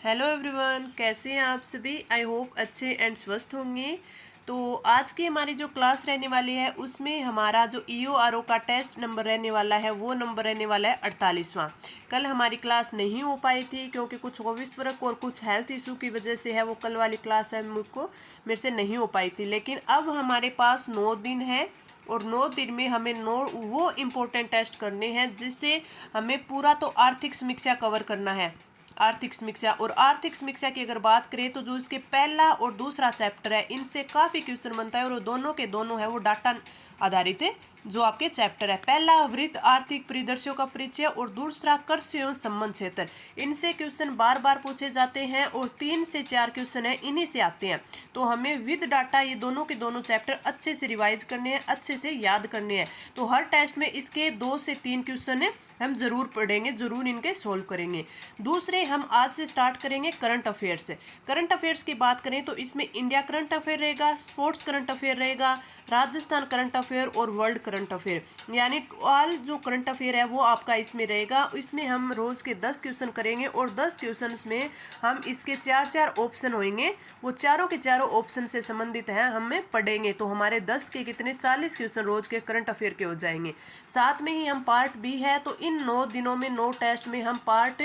Hello everyone, कैसे हैं आप सभी। आई होप अच्छे एंड स्वस्थ होंगे। तो आज की हमारी जो क्लास रहने वाली है उसमें हमारा जो EORO का टेस्ट नंबर रहने वाला है वो नंबर रहने वाला है 48वां। कल हमारी क्लास नहीं हो पाई थी क्योंकि कुछ ऑफिस वर्क और कुछ हेल्थ इशू की वजह से है वो कल वाली क्लास है मेरे से नहीं हो पाई थी। लेकिन अब हमारे पास 9 दिन है और 9 दिन में हमें 9 वो इम्पोर्टेंट टेस्ट करने हैं जिससे हमें पूरा तो आर्थिक समीक्षा कवर करना है। आर्थिक समीक्षा की अगर बात करें तो जो इसके पहला और दूसरा चैप्टर है इनसे काफ़ी क्वेश्चन बनता है और वो दोनों के दोनों है वो डाटा आधारित है। जो आपके चैप्टर है पहला वृत्त आर्थिक परिदृश्यों का परिचय और दूसरा कृषि एवं संबंध क्षेत्र, इनसे क्वेश्चन बार बार पूछे जाते हैं और 3 से 4 क्वेश्चन है इन्हीं से आते हैं। तो हमें विद डाटा ये दोनों के दोनों चैप्टर अच्छे से रिवाइज करने हैं, अच्छे से याद करने हैं। तो हर टेस्ट में इसके 2 से 3 क्वेश्चन है हम जरूर पढ़ेंगे, जरूर इनके सोल्व करेंगे। दूसरे हम आज से स्टार्ट करेंगे करंट अफेयर्स से। करंट अफेयर्स की बात करें तो इसमें इंडिया करंट अफेयर रहेगा, स्पोर्ट्स करंट अफेयर रहेगा, राजस्थान करंट अफेयर और वर्ल्ड करंट अफेयर, यानी ऑल जो करंट अफेयर है वो आपका इसमें रहेगा। इसमें हम रोज के 10 क्वेश्चन करेंगे और 10 क्वेश्चन में हम इसके 4 ऑप्शन होंगे, वो चारों के चारों ऑप्शन से संबंधित हैं हमें पढ़ेंगे। तो हमारे 10 के कितने 40 क्वेश्चन रोज के करंट अफेयर के हो जाएंगे। साथ में ही हम पार्ट बी है तो इन 9 दिनों में 9 टेस्ट में हम पार्ट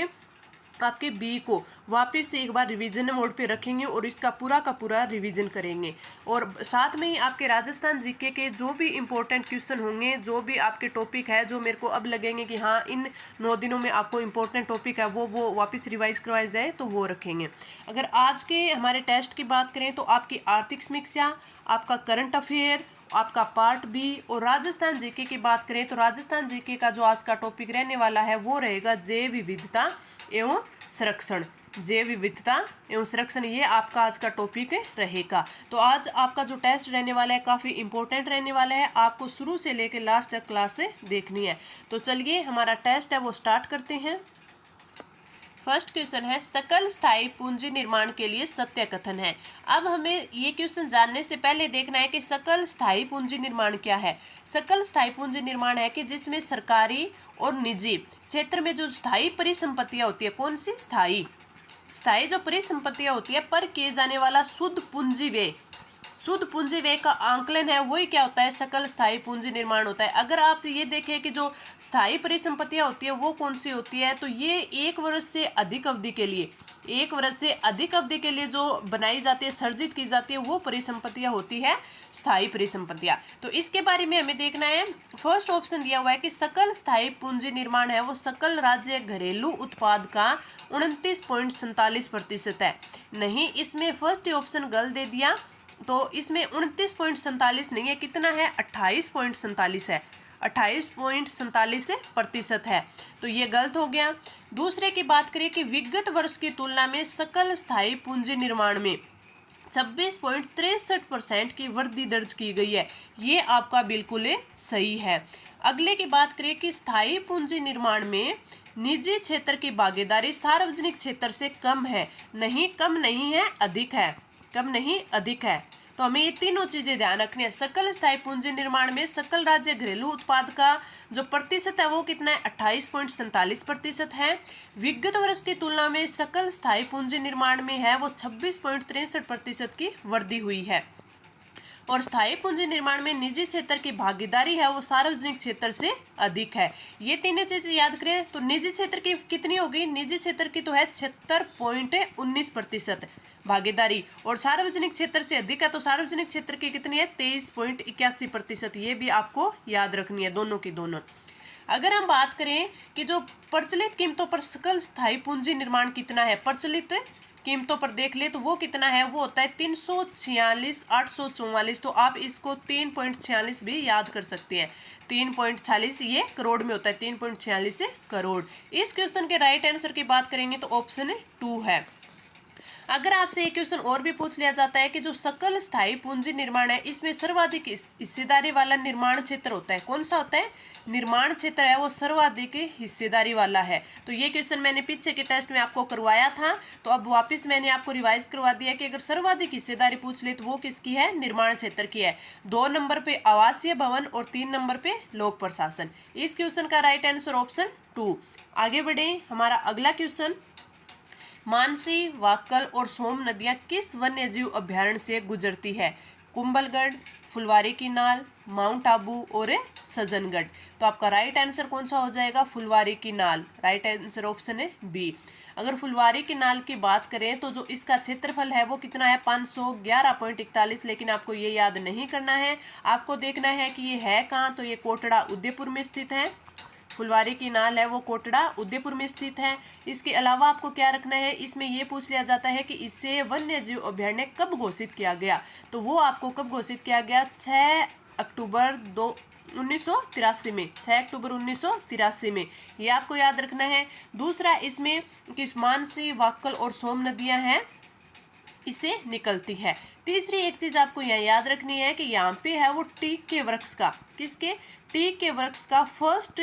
आपके बी को वापस से एक बार रिवीजन मोड पे रखेंगे और इसका पूरा का पूरा रिवीजन करेंगे। और साथ में ही आपके राजस्थान जीके के जो भी इम्पोर्टेंट क्वेश्चन होंगे, जो भी आपके टॉपिक है जो मेरे को अब लगेंगे कि हाँ इन 9 दिनों में आपको इम्पोर्टेंट टॉपिक है वो वापस रिवाइज करवाए जाए तो वो रखेंगे। अगर आज के हमारे टेस्ट की बात करें तो आपकी आर्थिक समीक्षा, आपका करंट अफेयर, आपका पार्ट बी और राजस्थान जीके की बात करें तो राजस्थान जीके का जो आज का टॉपिक रहने वाला है वो रहेगा जैव विविधता एवं संरक्षण। जैव विविधता एवं संरक्षण ये आपका आज का टॉपिक रहेगा। तो आज आपका जो टेस्ट रहने वाला है काफ़ी इंपॉर्टेंट रहने वाला है, आपको शुरू से लेकर लास्ट तक क्लास से देखनी है। तो चलिए हमारा टेस्ट है वो स्टार्ट करते हैं। फर्स्ट क्वेश्चन है सकल स्थायी पूंजी निर्माण के लिए सत्य कथन है। अब हमें ये क्वेश्चन जानने से पहले देखना है कि सकल स्थायी पूंजी निर्माण क्या है। सकल स्थायी पूंजी निर्माण है कि जिसमें सरकारी और निजी क्षेत्र में जो स्थायी परिसंपत्तियां होती है, कौन सी स्थायी जो परिसंपत्तियां होती है पर किए जाने वाला शुद्ध पूंजी व्यय का आंकलन है वही क्या होता है, सकल स्थायी पूंजी निर्माण होता है। अगर आप ये देखें कि जो स्थायी परिसंपत्तियां होती है वो कौन सी होती है तो ये 1 वर्ष से अधिक अवधि के लिए, 1 वर्ष से अधिक अवधि के लिए जो बनाई जाती है, सर्जित की जाती है वो परिसंपत्तियां होती है स्थायी परिसंपत्तियां। तो इसके बारे में हमें देखना है। फर्स्ट ऑप्शन दिया हुआ है कि सकल स्थायी पूंजी निर्माण है वो सकल राज्य घरेलू उत्पाद का 29.47% है। नहीं, इसमें फर्स्ट ऑप्शन गलत दे दिया। तो इसमें 29.47 नहीं है, कितना है 28.47 है, 28.47% है। तो ये गलत हो गया। दूसरे की बात करें कि विगत वर्ष की तुलना में सकल स्थायी पूंजी निर्माण में 26.63% की वृद्धि दर्ज की गई है, ये आपका बिल्कुल सही है। अगले की बात करें कि स्थायी पूंजी निर्माण में निजी क्षेत्र की भागीदारी सार्वजनिक क्षेत्र से कम है। नहीं, कम नहीं है, अधिक है, कम नहीं अधिक है। तो हमें ये तीनों चीजें ध्यान रखनी है। सकल स्थायी पूंजी निर्माण में सकल राज्य घरेलू उत्पाद का जो प्रतिशत है वो कितना है 28.47% है। विगत वर्ष की तुलना में सकल स्थायी पूंजी निर्माण में है वो 26.63% की वृद्धि हुई है। और स्थायी पूंजी निर्माण में निजी क्षेत्र की भागीदारी है वो सार्वजनिक क्षेत्र से अधिक है। ये तीनों चीजें याद करें। तो निजी क्षेत्र की कितनी होगी, निजी क्षेत्र की तो है 76.19% भागीदारी और सार्वजनिक क्षेत्र से अधिक है तो सार्वजनिक क्षेत्र की कितनी है 23.81%। ये भी आपको याद रखनी है, दोनों की दोनों। अगर हम बात करें कि जो प्रचलित कीमतों पर सकल स्थायी पूंजी निर्माण कितना है, प्रचलित कीमतों पर देख ले तो वो कितना है, वो होता है 346,844। तो आप इसको 3.46 भी याद कर सकते हैं। 3.46 ये करोड़ में होता है, 3.46 करोड़। इस क्वेश्चन के राइट आंसर की बात करेंगे तो ऑप्शन 2 है। अगर आपसे एक क्वेश्चन और भी पूछ लिया जाता है कि जो सकल स्थायी पूंजी निर्माण है इसमें सर्वाधिक हिस्सेदारी वाला निर्माण क्षेत्र होता है, कौन सा होता है, निर्माण क्षेत्र है वो सर्वाधिक हिस्सेदारी वाला है। तो ये क्वेश्चन मैंने पीछे के टेस्ट में आपको करवाया था, तो अब वापस मैंने आपको रिवाइज करवा दिया कि अगर सर्वाधिक हिस्सेदारी पूछ ले तो वो किसकी है, निर्माण क्षेत्र की है। 2 नंबर पे आवासीय भवन और 3 नंबर पे लोक प्रशासन। इस क्वेश्चन का राइट आंसर ऑप्शन 2। आगे बढ़े, हमारा अगला क्वेश्चन मानसी, वाक्कल और सोम नदियां किस वन्य जीव अभ्यारण्य से गुजरती है? कुंभलगढ़, फुलवारी की नाल, माउंट आबू और सज्जनगढ़। तो आपका राइट आंसर कौन सा हो जाएगा? फुलवारी की नाल। राइट आंसर ऑप्शन है बी। अगर फुलवारी की नाल की बात करें तो जो इसका क्षेत्रफल है वो कितना है? 511.41। लेकिन आपको ये याद नहीं करना है, आपको देखना है कि ये है कहाँ। तो ये कोटड़ा उदयपुर में स्थित है। फुलवारी की नाल है वो कोटड़ा उदयपुर में स्थित है। इसके अलावा आपको क्या रखना है, इसमें ये पूछ लिया जाता है कि इसे वन्य जीव अभ्यारण्य कब घोषित किया गया। तो वो आपको कब घोषित किया गया? 6 अक्टूबर 1983 में। 6 अक्टूबर 1983 में, ये आपको याद रखना है। दूसरा, इसमें किस मानसी, वाक्कल और सोम नदियां हैं इसे निकलती है। तीसरी एक चीज आपको यहाँ याद रखनी है कि यहाँ पे है वो टीक के वृक्ष का, किसके? टीक के वृक्ष का फर्स्ट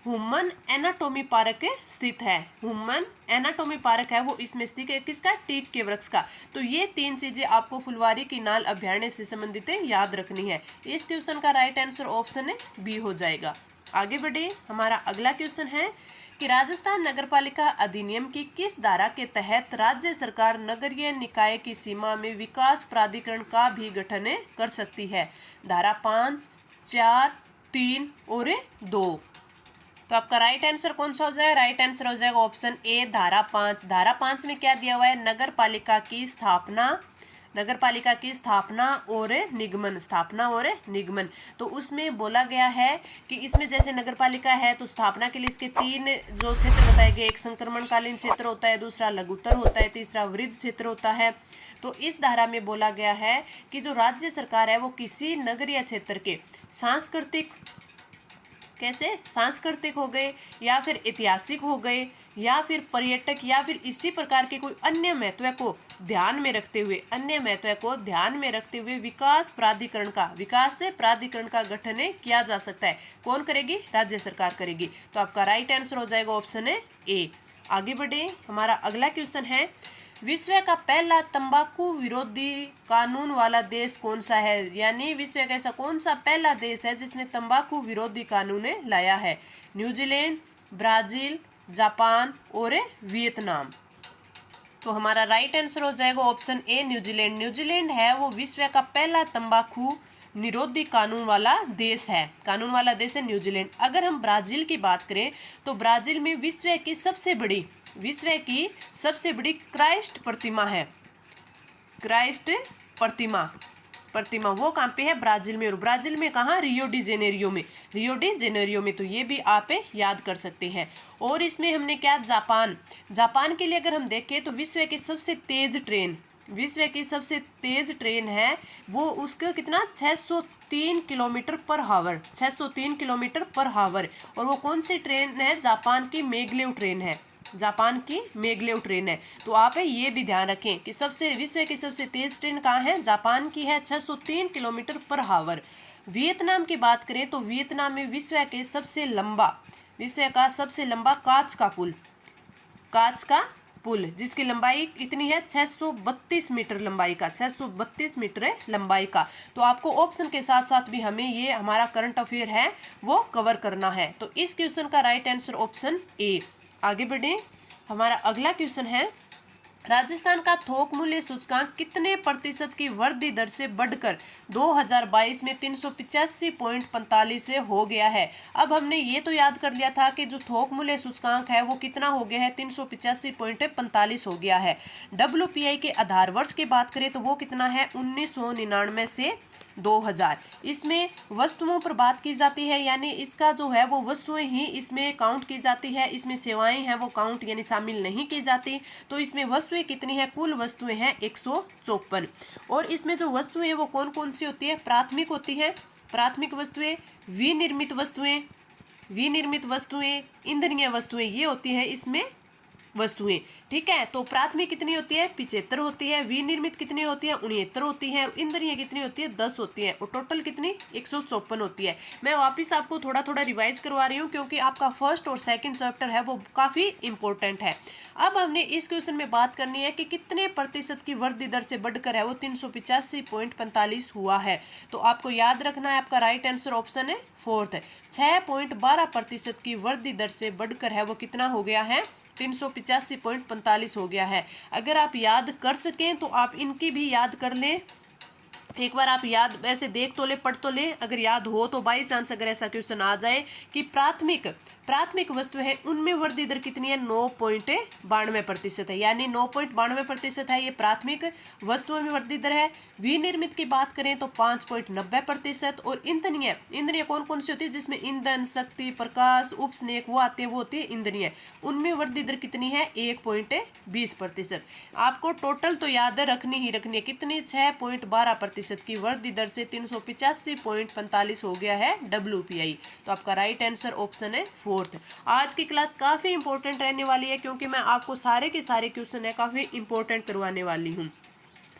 ह्यूमन एनाटोमी पार्क स्थित है। ह्यूमन एनाटोमी पार्क है वो इसमें स्थित है, किसका? टीक के वृक्ष का। तो ये तीन चीजें आपको फुलवारी की नाल अभ्यारण्य से संबंधित याद रखनी है। इस क्वेश्चन का राइट आंसर ऑप्शन है बी हो जाएगा। आगे बढ़े, हमारा अगला क्वेश्चन है कि राजस्थान नगरपालिका अधिनियम की किस धारा के तहत राज्य सरकार नगरीय निकाय की सीमा में विकास प्राधिकरण का भी गठन कर सकती है? धारा 5, 4, 3 और 2। तो आपका राइट आंसर कौन सा हो जाएगा? राइट आंसर हो जाएगा ऑप्शन ए, धारा 5। धारा 5 में क्या दिया हुआ है? नगर पालिका की स्थापना, नगर पालिका की स्थापना और निगमन, स्थापना और निगमन। तो उसमें बोला गया है कि इसमें जैसे नगर पालिका है तो स्थापना के लिए इसके 3 जो क्षेत्र बताए गए, एक संक्रमणकालीन क्षेत्र होता है, दूसरा लघुत्तर होता है, तीसरा वृद्ध क्षेत्र होता है। तो इस धारा में बोला गया है कि जो राज्य सरकार है वो किसी नगरीय क्षेत्र के सांस्कृतिक, कैसे? सांस्कृतिक हो गए या फिर ऐतिहासिक हो गए या फिर पर्यटक या फिर इसी प्रकार के कोई अन्य महत्व को ध्यान में रखते हुए, अन्य महत्व को ध्यान में रखते हुए विकास प्राधिकरण का, विकास से प्राधिकरण का गठन किया जा सकता है। कौन करेगी? राज्य सरकार करेगी। तो आपका राइट आंसर हो जाएगा ऑप्शन है ए। आगे बढ़े, हमारा अगला क्वेश्चन है विश्व का पहला तंबाकू विरोधी कानून वाला देश कौन सा है? यानी विश्व का ऐसा कौन सा पहला देश है जिसने तंबाकू विरोधी कानून लाया है? न्यूजीलैंड, ब्राजील, जापान और वियतनाम। तो हमारा राइट आंसर हो जाएगा ऑप्शन ए, न्यूजीलैंड। न्यूजीलैंड है वो विश्व का पहला तंबाकू निरोधी कानून वाला देश है। कानून वाला देश है न्यूजीलैंड। अगर हम ब्राजील की बात करें तो ब्राजील में विश्व की सबसे बड़ी क्राइस्ट प्रतिमा है। क्राइस्ट प्रतिमा वो कहाँ पे है? ब्राजील में। और ब्राजील में कहाँ? रियो डी जेनेरियो में। रियो डी जेनेरियो में। तो ये भी आप याद कर सकते हैं। और इसमें हमने क्या? जापान के लिए अगर हम देखें तो विश्व की सबसे तेज ट्रेन है वो, उसका कितना? 603 किलोमीटर पर हावर। 603 किलोमीटर पर हावर। और वो कौन सी ट्रेन है? जापान की मैग्लेव ट्रेन है। जापान की मैग्लेव ट्रेन है। तो आप ये भी ध्यान रखें कि विश्व की सबसे तेज ट्रेन कहाँ है? जापान की है, 603 किलोमीटर पर हावर। वियतनाम की बात करें तो वियतनाम में विश्व का सबसे लंबा कांच का पुल जिसकी लंबाई कितनी है? 632 मीटर लंबाई का, 632 मीटर लंबाई का। तो आपको ऑप्शन के साथ साथ भी हमें ये हमारा करंट अफेयर है वो कवर करना है। तो इस क्वेश्चन का राइट आंसर ऑप्शन ए। आगे बढ़े, हमारा अगला क्वेश्चन है राजस्थान का थोक मूल्य सूचकांक कितने प्रतिशत की वृद्धि दर से बढ़कर 2022 में 385.45 से हो गया है? अब हमने ये तो याद कर लिया था कि जो थोक मूल्य सूचकांक है वो कितना हो गया है? 385.45 हो गया है। WPI के आधार वर्ष की बात करें तो वो कितना है? 1999 से 2000। इसमें वस्तुओं पर बात की जाती है, यानी इसका जो है वो वस्तुएं ही इसमें काउंट की जाती है, इसमें सेवाएं हैं वो काउंट यानी शामिल नहीं की जाती। तो इसमें वस्तुएं कितनी है? कुल वस्तुएं हैं 154। और इसमें जो वस्तुएं हैं वो कौन कौन सी होती है? प्राथमिक होती है, प्राथमिक वस्तुएं, विनिर्मित वस्तुएं, ईंधनीय वस्तुएं, ये होती है इसमें वस्तुएं। ठीक है, तो प्राथमिक कितनी होती है? 75 होती है। विनिर्मित कितनी होती है? 69 होती है। और ईंधनीय कितनी होती है? 10 होती है। और टोटल कितनी? 154 होती है। मैं वापस आपको थोड़ा थोड़ा रिवाइज करवा रही हूँ क्योंकि आपका फर्स्ट और सेकंड चैप्टर है वो काफ़ी इंपॉर्टेंट है। अब हमने इस क्वेश्चन में बात करनी है कि कितने प्रतिशत की वृद्धि दर से बढ़कर है वो 385.45 हुआ है। तो आपको याद रखना है, आपका राइट आंसर ऑप्शन है फोर्थ। 6.12% की वृद्धि दर से बढ़कर है वो कितना हो गया है? 385.45 हो गया है। अगर आप याद कर सकें तो आप इनकी भी याद कर लें। एक बार आप याद ऐसे देख तो ले, पढ़ तो ले, अगर याद हो तो बाई चांस अगर ऐसा क्वेश्चन आ जाए कि प्राथमिक वस्तु है उनमें वृद्धि दर कितनी है, 9.92% है, यानी 9.92% है ये प्राथमिक वस्तुओं में वृद्धि दर है। विनिर्मित की बात करें तो 5.90%। और इंद्रिय कौन कौन सी होती है, जिसमें ईंधन, शक्ति, प्रकाश, उपस्नेक वो आते हैं, वो होती है इंद्रिय, उनमें वृद्धि दर कितनी है, 1.20%। आपको टोटल तो याद रखनी ही रखनी है कितनी, 6.12% की वृद्धि दर से 385.45 हो गया है WPI। तो आपका राइट आंसर ऑप्शन है 4th। आज की क्लास काफ़ी इंपॉर्टेंट रहने वाली है क्योंकि मैं आपको सारे के सारे क्वेश्चन है काफ़ी इंपॉर्टेंट करवाने वाली हूँ।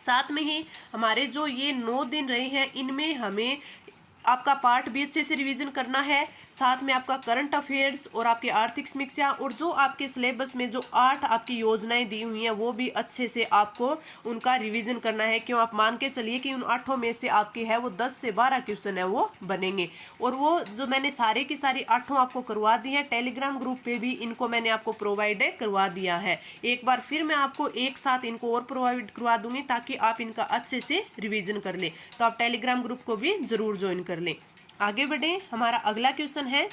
साथ में ही हमारे जो ये 9 दिन रहे हैं इनमें हमें आपका पार्ट भी अच्छे से रिवीजन करना है, साथ में आपका करंट अफेयर्स और आपकी आर्थिक समीक्षा, और जो आपके सिलेबस में जो 8 आपकी योजनाएं दी हुई हैं वो भी अच्छे से आपको उनका रिवीजन करना है। क्यों, आप मान के चलिए कि उन 8 में से आपके है वो 10 से 12 क्वेश्चन है वो बनेंगे। और वो जो मैंने सारे की सारी 8 आपको करवा दी है, टेलीग्राम ग्रुप पे भी इनको मैंने आपको प्रोवाइड करवा दिया है। एक बार फिर मैं आपको एक साथ इनको और प्रोवाइड करवा दूंगी ताकि आप इनका अच्छे से रिवीजन कर ले। तो आप टेलीग्राम ग्रुप को भी जरूर ज्वाइन कर लें। आगे बढ़े, हमारा अगला क्वेश्चन है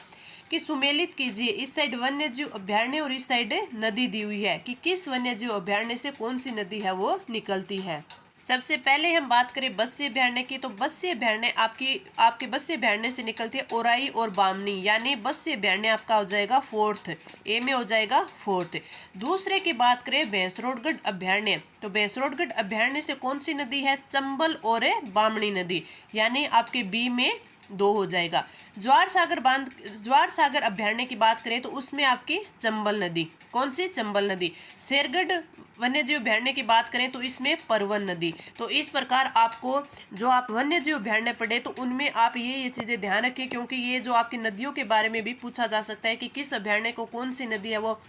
कि सुमेलित कीजिए, इस साइड वन्य जीव अभ्यारण्य और इस साइड नदी दी हुई है कि किस वन्य जीव अभ्यारण्य से कौन सी नदी है वो निकलती है। सबसे पहले हम बात करें बस्सी अभ्यारण्य की, तो बस्सी अभ्यारण्य आपके बस्सी अभ्यारण्य से निकलती है ओराई और बामनी, यानी बस्सी अभ्यारण्य आपका हो जाएगा 4th, ए में हो जाएगा 4th। दूसरे की बात करें भैंसरोडगढ़ अभ्यारण्य, तो भैंसरोडगढ़ अभ्यारण्य से कौन सी नदी है, चंबल और बामनी नदी, यानी आपके बी में 2 हो जाएगा। ज्वार सागर अभ्यारण्य की बात करें तो उसमें आपकी चंबल नदी, कौन सी, चंबल नदी। शेरगढ़ वन्यजीव अभ्यारण्य की बात करें तो इसमें परवन नदी। तो इस प्रकार आपको जो आप वन्यजीव अभ्यारण्य पढ़े तो उनमें आप ये चीज़ें ध्यान रखें, क्योंकि ये जो आपकी नदियों के बारे में भी पूछा जा सकता है कि किस अभ्यारण्य को कौन सी नदी है वो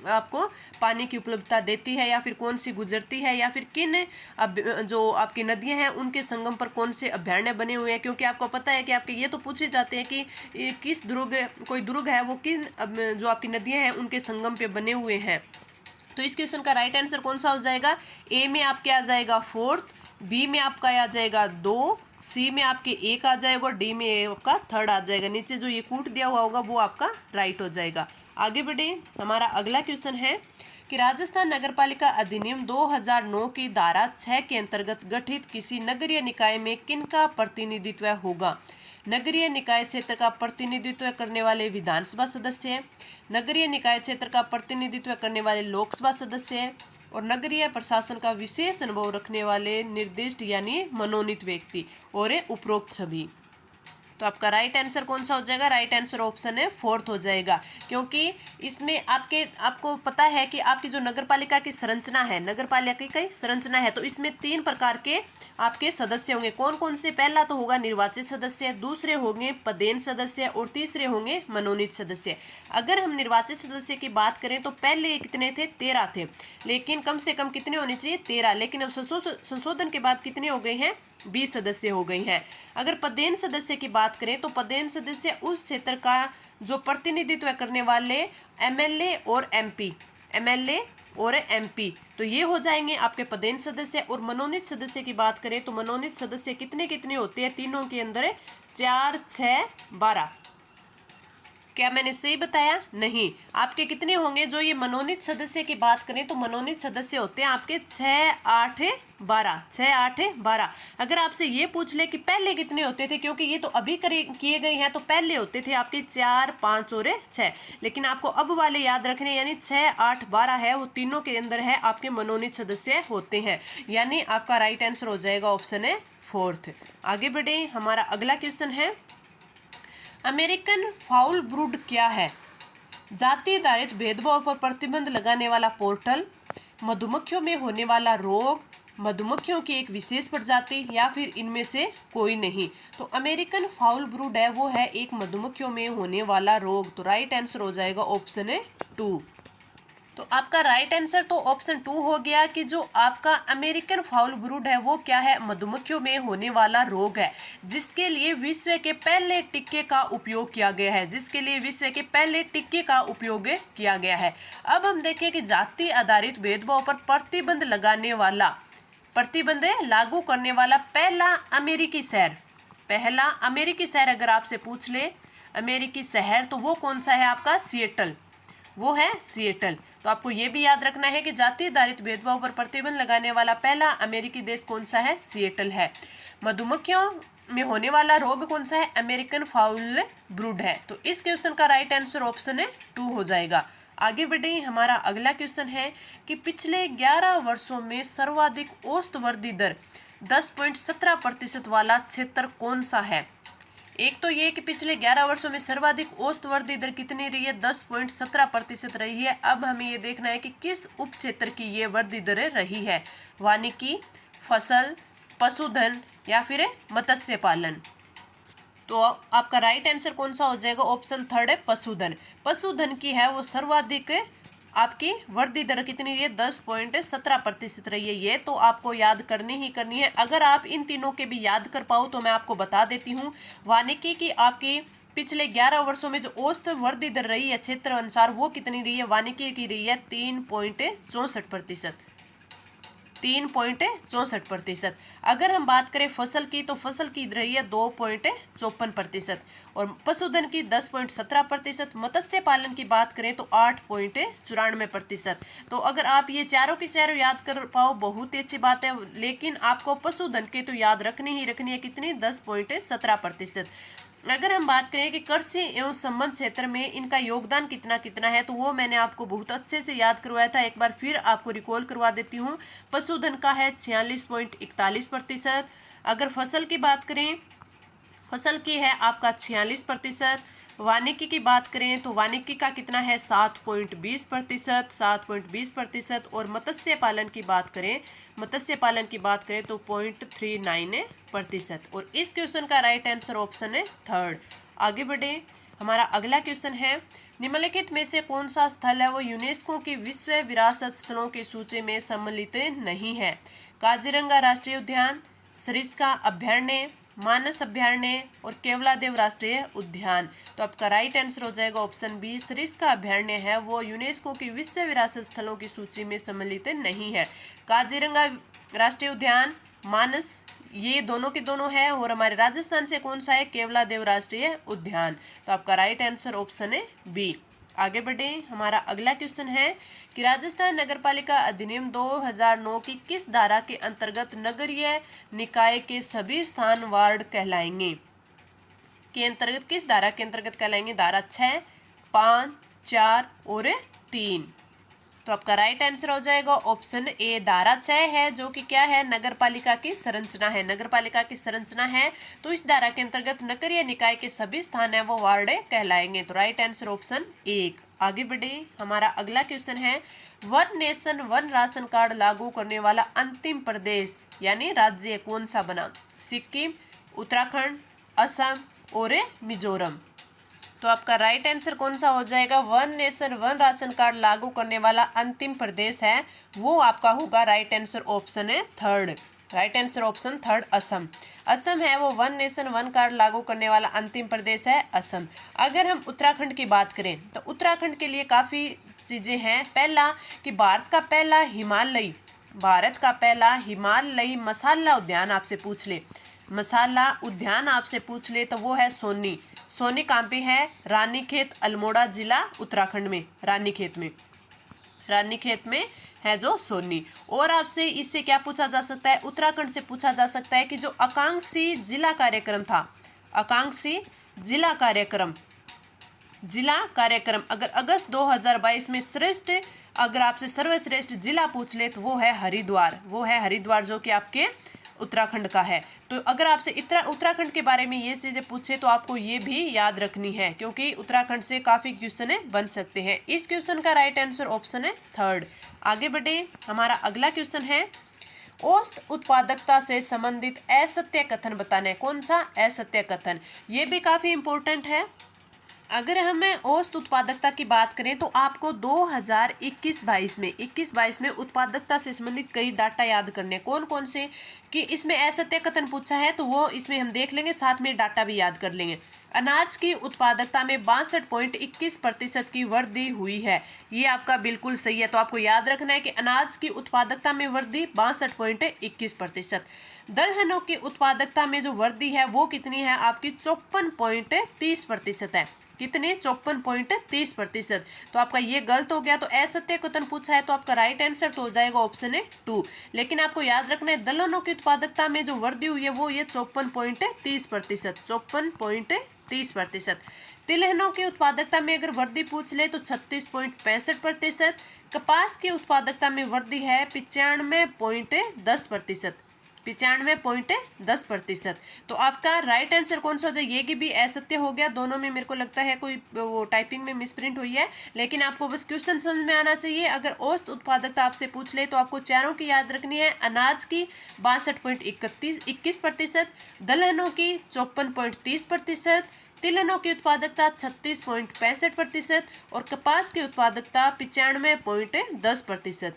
आपको पानी की उपलब्धता देती है, या फिर कौन सी गुजरती है, या फिर किन जो आपकी नदियां हैं उनके संगम पर कौन से अभ्यारण्य बने हुए हैं। क्योंकि आपको पता है कि आपके ये तो पूछे जाते हैं कि किस कोई दुर्ग है वो किन जो आपकी नदियां हैं उनके संगम पे बने हुए हैं। तो इस क्वेश्चन का राइट आंसर कौन सा हो जाएगा, ए में आपके आ जाएगा 4th, बी में आपका आ जाएगा 2, सी में आपके 1 आ जाएगा और डी में आपका 3rd आ जाएगा। नीचे जो ये कूट दिया हुआ होगा वो आपका राइट हो जाएगा। आगे बढ़े, हमारा अगला क्वेश्चन है कि राजस्थान नगरपालिका अधिनियम 2009 की धारा 6 के अंतर्गत गठित किसी नगरीय निकाय में किनका प्रतिनिधित्व होगा। नगरीय निकाय क्षेत्र का प्रतिनिधित्व करने वाले विधानसभा सदस्य, नगरीय निकाय क्षेत्र का प्रतिनिधित्व करने वाले लोकसभा सदस्य, और नगरीय प्रशासन का विशेष अनुभव रखने वाले निर्दिष्ट यानी मनोनीत व्यक्ति, और उपरोक्त सभी। तो आपका राइट आंसर कौन सा हो जाएगा, राइट आंसर ऑप्शन है 4th हो जाएगा। क्योंकि इसमें आपको पता है कि आपकी जो नगरपालिका की संरचना है, नगरपालिका की संरचना है, तो इसमें 3 प्रकार के आपके सदस्य होंगे। कौन कौन से, पहला तो होगा निर्वाचित सदस्य, दूसरे होंगे पदेन सदस्य, और तीसरे होंगे मनोनीत सदस्य। अगर हम निर्वाचित सदस्य की बात करें तो पहले कितने थे, 13 थे, लेकिन कम से कम कितने होने चाहिए, 13, लेकिन अब संशोधन के बाद कितने हो गए हैं, 20 सदस्य हो गई हैं। अगर पदेन सदस्य की बात करें तो पदेन सदस्य उस क्षेत्र का जो प्रतिनिधित्व करने वाले एमएलए और एमपी, तो ये हो जाएंगे आपके पदेन सदस्य। और मनोनीत सदस्य की बात करें तो मनोनीत सदस्य कितने कितने होते हैं, तीनों के अंदर 4, 6, 12। क्या मैंने सही बताया, नहीं, आपके कितने होंगे, जो ये मनोनीत सदस्य की बात करें तो मनोनीत सदस्य होते हैं आपके 6, 8, 12, 6, 8, 12। अगर आपसे ये पूछ ले कि पहले कितने होते थे, क्योंकि ये तो अभी किए गए हैं, तो पहले होते थे आपके 4, 5 और 6, लेकिन आपको अब वाले याद रखने, यानी 6, 8, 12 है, वो तीनों के अंदर है आपके मनोनीत सदस्य होते हैं, यानी आपका राइट आंसर हो जाएगा ऑप्शन है 4th। आगे बढ़े, हमारा अगला क्वेश्चन है अमेरिकन फाउल ब्रूड क्या है। जाति आधारित भेदभाव पर प्रतिबंध लगाने वाला पोर्टल, मधुमक्खियों में होने वाला रोग, मधुमक्खियों की एक विशेष प्रजाति, या फिर इनमें से कोई नहीं। तो अमेरिकन फाउल ब्रूड है वो है एक मधुमक्खियों में होने वाला रोग। तो राइट आंसर हो जाएगा ऑप्शन है 2। तो आपका राइट आंसर तो ऑप्शन 2 हो गया कि जो आपका अमेरिकन फाउल ब्रूड है वो क्या है, मधुमक्खियों में होने वाला रोग है, जिसके लिए विश्व के पहले टीके का उपयोग किया गया है, जिसके लिए विश्व के पहले टीके का उपयोग किया गया है। अब हम देखें कि जाति आधारित भेदभाव पर प्रतिबंध लागू करने वाला पहला अमेरिकी शहर अगर आपसे पूछ ले अमेरिकी शहर, तो वो कौन सा है आपका, सिएटल, वो है सिएटल। तो आपको ये भी याद रखना है कि जाति आधारित भेदभाव पर प्रतिबंध लगाने वाला पहला अमेरिकी देश कौन सा है, सिएटल है। मधुमक्खियों में होने वाला रोग कौन सा है, अमेरिकन फाउल ब्रूड है। तो इस क्वेश्चन का राइट आंसर ऑप्शन है 2 हो जाएगा। आगे बढ़े, हमारा अगला क्वेश्चन है कि पिछले 11 वर्षों में सर्वाधिक औसत वृद्धि दर 10.17% वाला क्षेत्र कौन सा है। एक तो ये कि पिछले 11 वर्षों में सर्वाधिक औसत वृद्धि दर कितनी रही है, 10.17% रही है। अब हमें ये देखना है कि किस उप क्षेत्र की ये वृद्धि दरें रही है, वानिकी, फसल, पशुधन या फिर मत्स्य पालन। तो आपका राइट आंसर कौन सा हो जाएगा, ऑप्शन 3 है पशुधन। पशुधन की है वो सर्वाधिक आपकी वृद्धि दर कितनी रही है, 10.17% रही है। ये तो आपको याद करनी है। अगर आप इन तीनों के भी याद कर पाओ तो मैं आपको बता देती हूँ। वानिकी की आपकी पिछले 11 वर्षों में जो औसत वृद्धि दर रही है क्षेत्र अनुसार वो कितनी रही है, वानिकी की रही है 3.64%। 3.64%। अगर हम बात करें फसल की तो फसल की रही है 2.54% और पशुधन की 10.17%। मत्स्य पालन की बात करें तो 8.94%। तो अगर आप ये चारों की चारों याद कर पाओ बहुत ही अच्छी बात है, लेकिन आपको पशुधन की तो याद रखनी है कितनी, 10.17%। अगर हम बात करें कि कृषि एवं संबंध क्षेत्र में इनका योगदान कितना है, तो वो मैंने आपको बहुत अच्छे से याद करवाया था, एक बार फिर आपको रिकॉल करवा देती हूँ। पशुधन का है 46.41%। अगर फसल की बात करें, फसल की है आपका 46%। वानिकी की बात करें तो वानिकी का कितना है 7.20%। और मत्स्य पालन की बात करें तो 0.39%। और इस क्वेश्चन का राइट आंसर ऑप्शन है 3। आगे बढ़े, हमारा अगला क्वेश्चन है, निम्नलिखित में से कौन सा स्थल है वो यूनेस्को की विश्व विरासत स्थलों की सूची में सम्मिलित नहीं है। काजीरंगा राष्ट्रीय उद्यान, सरिस्का अभयारण्य, मानस अभयारण्य और केवलादेव राष्ट्रीय उद्यान। तो आपका राइट आंसर हो जाएगा ऑप्शन बी, सरिस्का अभयारण्य है वो यूनेस्को की विश्व विरासत स्थलों की सूची में सम्मिलित नहीं है। काजीरंगा राष्ट्रीय उद्यान, मानस, ये दोनों के दोनों है। और हमारे राजस्थान से कौन सा है, केवलादेव राष्ट्रीय उद्यान। तो आपका राइट आंसर ऑप्शन है बी। आगे बढ़े, हमारा अगला क्वेश्चन है कि राजस्थान नगरपालिका अधिनियम 2009 की किस धारा के अंतर्गत नगरीय निकाय के सभी स्थान वार्ड कहलाएंगे, किस धारा के अंतर्गत कहलाएंगे, धारा 6, 5, 4 और 3। तो आपका राइट आंसर हो जाएगा ऑप्शन ए, धारा 6 है, जो कि क्या है, नगरपालिका की संरचना है। तो इस धारा के अंतर्गत नगरीय निकाय के सभी स्थान है वो वार्ड कहलाएंगे। तो राइट आंसर ऑप्शन 1। आगे बढ़े, हमारा अगला क्वेश्चन है, one nation one ration card लागू करने वाला अंतिम प्रदेश यानी राज्य कौन सा बना, सिक्किम, उत्तराखंड, असम और मिजोरम। तो आपका राइट आंसर कौन सा हो जाएगा, one nation one ration card लागू करने वाला अंतिम प्रदेश है वो आपका होगा राइट आंसर ऑप्शन है 3। राइट आंसर ऑप्शन 3 असम है वो वन नेशन वन कार्ड लागू करने वाला अंतिम प्रदेश है असम। अगर हम उत्तराखंड की बात करें तो उत्तराखंड के लिए काफ़ी चीज़ें हैं। पहला कि भारत का पहला हिमालयी मसाला उद्यान आपसे पूछ ले तो वो है सोनी कहाँ पे है, रानीखेत अल्मोड़ा जिला उत्तराखंड में, रानीखेत में है जो सोनी। और आपसे इससे क्या पूछा जा सकता है, उत्तराखंड से पूछा जा सकता है कि जो आकांक्षी जिला कार्यक्रम अगर अगस्त 2022 में अगर आपसे सर्वश्रेष्ठ जिला पूछ ले तो वो है हरिद्वार जो कि आपके उत्तराखंड का है। तो अगर आपसे उत्तराखंड के बारे में ये चीज़ें पूछे तो आपको ये भी याद रखनी है, क्योंकि उत्तराखंड से काफ़ी क्वेश्चन बन सकते हैं। इस क्वेश्चन का राइट आंसर ऑप्शन है 3। आगे बढ़े, हमारा अगला क्वेश्चन है, औसत उत्पादकता से संबंधित असत्य कथन बताना है। कौन सा असत्य कथन, ये भी काफ़ी इंपॉर्टेंट है। अगर हमें औसत उत्पादकता की बात करें तो आपको 2021-22 में उत्पादकता से संबंधित कई डाटा याद करने कौन कौन से, कि इसमें असत्य कथन पूछा है तो वो इसमें हम देख लेंगे, साथ में डाटा भी याद कर लेंगे। अनाज की उत्पादकता में 62.21% की वृद्धि हुई है, ये आपका बिल्कुल सही है। तो आपको याद रखना है कि अनाज की उत्पादकता में वृद्धि 62.21%। दलहनों की उत्पादकता में जो वृद्धि है वो कितनी है, आपकी 54.30% है। कितने, 54.30%। तो आपका ये गलत हो गया, तो असत्य कथन पूछा है तो आपका राइट आंसर तो हो जाएगा ऑप्शन है 2। लेकिन आपको याद रखना है दलहनों की उत्पादकता में जो वृद्धि हुई है वो ये 54.30%, 54.30%। तिलहनों की उत्पादकता में अगर वृद्धि पूछ ले तो 36.65%। कपास की उत्पादकता में वृद्धि है 95.10%, 95.10%। तो आपका राइट आंसर कौन सा हो जाए, ये भी असत्य हो गया। दोनों में मेरे को लगता है कोई वो टाइपिंग में मिसप्रिंट हुई है, लेकिन आपको बस क्वेश्चन समझ में आना चाहिए। अगर औसत उत्पादकता आपसे पूछ ले तो आपको चारों की याद रखनी है। अनाज की 62.21%, दलहनों की 54.30%, तिलहनों की उत्पादकता 36.65% और कपास की उत्पादकता 95.10%।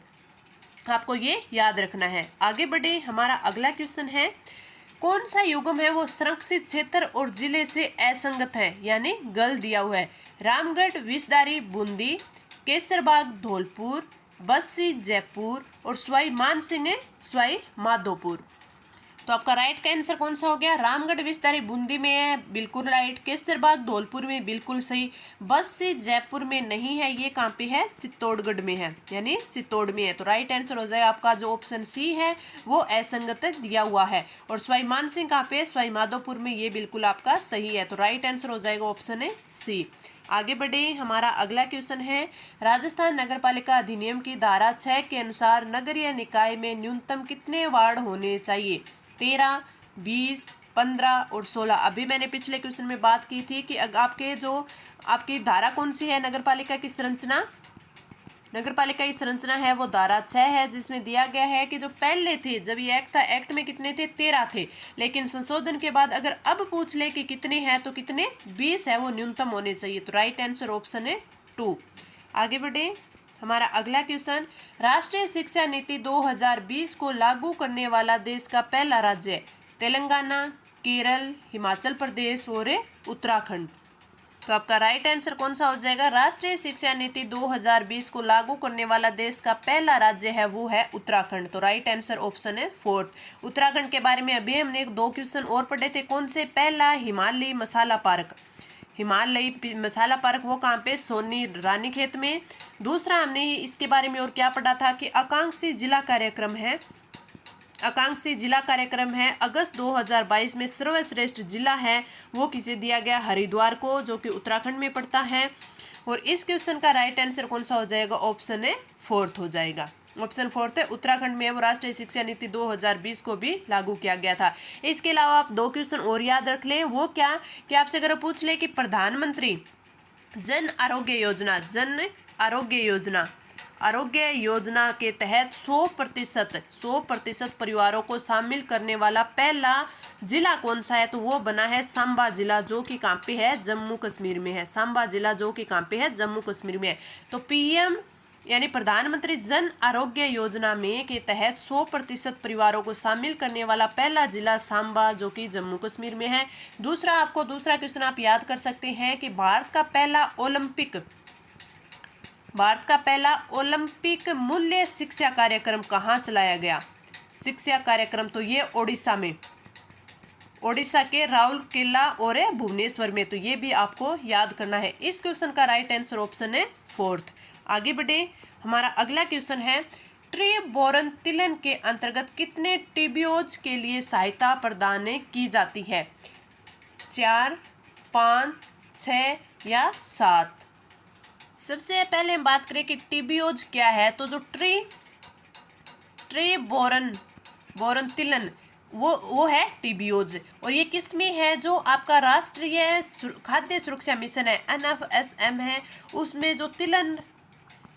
आपको ये याद रखना है। आगे बढ़े, हमारा अगला क्वेश्चन है कौन सा युग्म है वो संरक्षित क्षेत्र और जिले से असंगत है, यानी गल दिया हुआ है। रामगढ़ विषधारी बूंदी, केसरबाग धौलपुर, बस्सी जयपुर और सवाई मानसिंह सवाई माधोपुर। तो आपका राइट का आंसर कौन सा हो गया, रामगढ़ विषधारी बूंदी में है, बिल्कुल राइट। केसरबाग धौलपुर में, बिल्कुल सही। बस्सी जयपुर में नहीं है, ये कहाँ पे है, चित्तौड़गढ़ में है, यानी चित्तौड़ में है। तो राइट आंसर हो जाएगा आपका जो ऑप्शन सी है वो असंगत दिया हुआ है। और सवाई मानसिंह कहाँ पे, सवाई माधोपुर में, ये बिल्कुल आपका सही है। तो राइट आंसर हो जाएगा ऑप्शन है सी। आगे बढ़े, हमारा अगला क्वेश्चन है राजस्थान नगरपालिका अधिनियम की धारा 6 के अनुसार नगरीय निकाय में न्यूनतम कितने वार्ड होने चाहिए, 13, 20, 15 और 16। अभी मैंने पिछले क्वेश्चन में बात की थी कि आपकी धारा कौन सी है, नगरपालिका की संरचना, नगरपालिका की संरचना है वो धारा 6 है, जिसमें दिया गया है कि जो पहले थे जब ये एक्ट था, एक्ट में कितने थे, 13 थे, लेकिन संशोधन के बाद अगर अब पूछ ले कि कितने हैं तो कितने, 20 है, वो न्यूनतम होने चाहिए। तो राइट आंसर ऑप्शन है 2। आगे बढ़े, हमारा अगला क्वेश्चन राष्ट्रीय शिक्षा नीति 2020 को लागू करने वाला देश का पहला राज्य, तेलंगाना, केरल, हिमाचल प्रदेश और उत्तराखंड। तो आपका राइट आंसर कौन सा हो जाएगा, राष्ट्रीय शिक्षा नीति 2020 को लागू करने वाला देश का पहला राज्य है वो है उत्तराखंड। तो राइट आंसर ऑप्शन है 4। उत्तराखंड के बारे में अभी हमने 2 क्वेश्चन और पढ़े थे, कौन से, पहला हिमालयी मसाला पार्क, हिमालयी मसाला पार्क वो कहाँ पे, सोनी रानीखेत में। दूसरा हमने इसके बारे में और क्या पढ़ा था कि आकांक्षी जिला कार्यक्रम है, आकांक्षी जिला कार्यक्रम है अगस्त 2022 में सर्वश्रेष्ठ जिला है वो किसे दिया गया, हरिद्वार को, जो कि उत्तराखंड में पड़ता है। और इस क्वेश्चन का राइट आंसर कौन सा हो जाएगा, ऑप्शन है 4 हो जाएगा। ऑप्शन 4 है, उत्तराखंड में वो राष्ट्रीय शिक्षा नीति 2020 को भी लागू किया गया था। इसके अलावा आप 2 क्वेश्चन और याद रख लें, वो क्या कि आपसे अगर पूछ ले कि प्रधानमंत्री जन आरोग्य योजना के तहत 100% परिवारों को शामिल करने वाला पहला जिला कौन सा है, तो वो बना है सांबा जिला, जो कि कहाँ पे है, जम्मू कश्मीर में है। सांबा जिला जो कि कहाँ पे है, जम्मू कश्मीर में है। तो पीएम यानी प्रधानमंत्री जन आरोग्य योजना में के तहत 100% परिवारों को शामिल करने वाला पहला जिला सांबा, जो कि जम्मू कश्मीर में है। दूसरा क्वेश्चन आप याद कर सकते हैं कि भारत का पहला ओलंपिक मूल्य शिक्षा कार्यक्रम कहाँ चलाया गया, शिक्षा कार्यक्रम, तो ये ओडिशा के राउरकेला और भुवनेश्वर में। तो ये भी आपको याद करना है। इस क्वेश्चन का राइट आंसर ऑप्शन है 4। आगे बढ़े, हमारा अगला क्वेश्चन है ट्री बोरन तिलहन के अंतर्गत कितने टीबीओज के लिए सहायता प्रदान की जाती है, 4, 5, 6 या 7। सबसे पहले हम बात करें कि टीबीओज क्या है, तो जो ट्री बोरन तिलहन वो है टीबीओज। और ये किस में है, जो आपका राष्ट्रीय खाद्य सुरक्षा मिशन है NFSM है, उसमें जो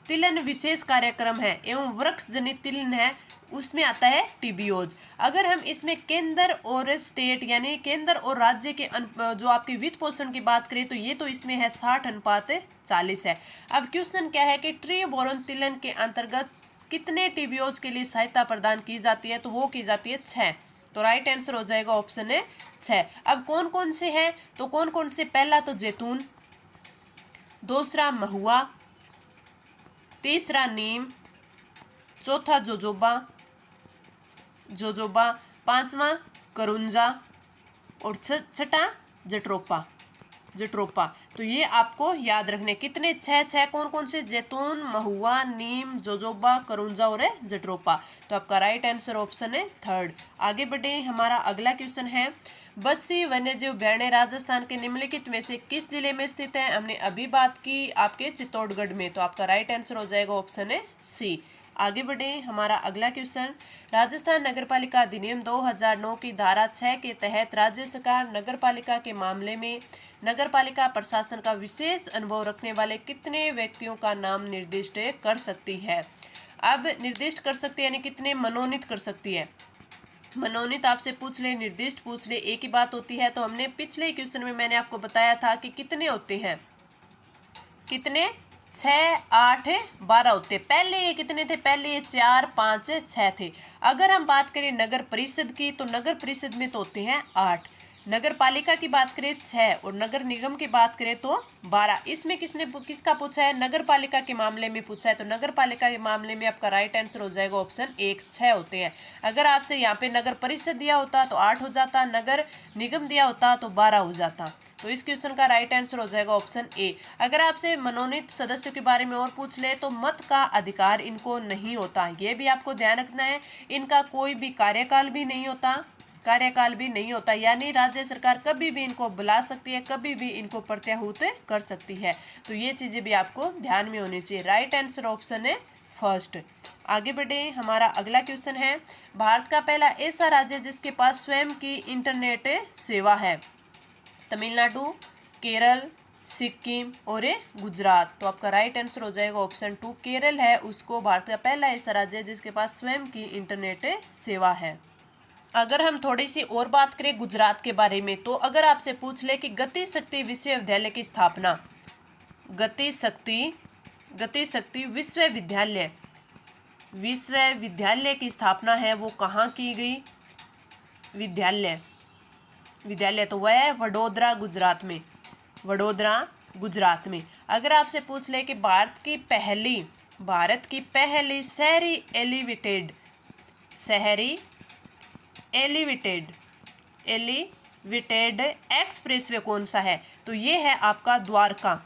तिलहन विशेष कार्यक्रम है एवं वृक्ष जनित तिलहन है उसमें आता है टीबीओज। अगर हम इसमें केंद्र और स्टेट यानी केंद्र और राज्य के जो आपके वित्त पोषण की बात करें तो ये तो इसमें है 60:40 है। अब क्वेश्चन क्या है कि ट्री बोरोन तिलन के अंतर्गत कितने टीबीओज के लिए सहायता प्रदान की जाती है, तो वो की जाती है 6। तो राइट आंसर हो जाएगा ऑप्शन है 6। अब कौन कौन से हैं, तो कौन कौन से, पहला तो जैतून, दूसरा महुआ, तीसरा नीम, चौथा जोजोबा, पांचवा करुंजा और छठा जट्रोपा। तो ये आपको याद रखने कितने, 6 कौन कौन से, जैतून, महुआ, नीम, जोजोबा, करुंजा और जट्रोपा। तो आपका राइट आंसर ऑप्शन है 3। आगे बढ़े, हमारा अगला क्वेश्चन है बस्सी वन्यजीव अभयारण्य राजस्थान के निम्नलिखित में से किस जिले में स्थित है। हमने अभी बात की आपके चित्तौड़गढ़ में, तो आपका राइट आंसर हो जाएगा ऑप्शन है सी। आगे बढ़े, हमारा अगला क्वेश्चन राजस्थान नगरपालिका अधिनियम 2009 की धारा 6 के तहत राज्य सरकार नगरपालिका के मामले में नगरपालिका प्रशासन का विशेष अनुभव रखने वाले कितने व्यक्तियों का नाम निर्दिष्ट कर सकती है। अब निर्दिष्ट कर सकती है यानी कितने मनोनीत कर सकती है। मनोनीत आपसे पूछ ले, निर्दिष्ट पूछ ले, एक ही बात होती है। तो हमने पिछले क्वेश्चन में मैंने आपको बताया था कि कितने होते हैं, कितने, 6, 8, 12 होते। पहले ये कितने थे, पहले ये 4, 5, 6 थे। अगर हम बात करें नगर परिषद की तो नगर परिषद में तो होते हैं 8, नगर पालिका की बात करें 6 और नगर निगम की बात करें तो 12। इसमें किसका पूछा है, नगर पालिका के मामले में पूछा है। तो नगर पालिका के मामले में आपका राइट आंसर हो जाएगा ऑप्शन 1, 6 होते हैं। अगर आपसे यहाँ पे नगर परिषद दिया होता तो 8 हो जाता, नगर निगम दिया होता तो 12 हो जाता। तो इस क्वेश्चन का राइट आंसर हो जाएगा ऑप्शन ए। अगर आपसे मनोनीत सदस्यों के बारे में और पूछ ले तो मत का अधिकार इनको नहीं होता, ये भी आपको ध्यान रखना है। इनका कोई भी कार्यकाल भी नहीं होता, यानी राज्य सरकार कभी भी इनको बुला सकती है, कभी भी इनको प्रत्याहूत कर सकती है। तो ये चीजें भी आपको ध्यान में होनी चाहिए। राइट आंसर ऑप्शन है फर्स्ट। आगे बढ़े, हमारा अगला क्वेश्चन है भारत का पहला ऐसा राज्य जिसके पास स्वयं की इंटरनेट सेवा है। तमिलनाडु, केरल, सिक्किम और गुजरात। तो आपका राइट आंसर हो जाएगा ऑप्शन 2, केरल है उसको भारत का पहला ऐसा राज्य है जिसके पास स्वयं की इंटरनेट सेवा है। अगर हम थोड़ी सी और बात करें गुजरात के बारे में, तो अगर आपसे पूछ ले कि गति शक्ति विश्वविद्यालय की स्थापना, गति शक्ति विश्वविद्यालय की स्थापना है वो कहाँ की गई, विद्यालय तो वह है वडोदरा गुजरात में। अगर आपसे पूछ ले कि भारत की पहली शहरी एलिवेटेड एक्सप्रेसवे कौन सा है, तो ये है आपका द्वारका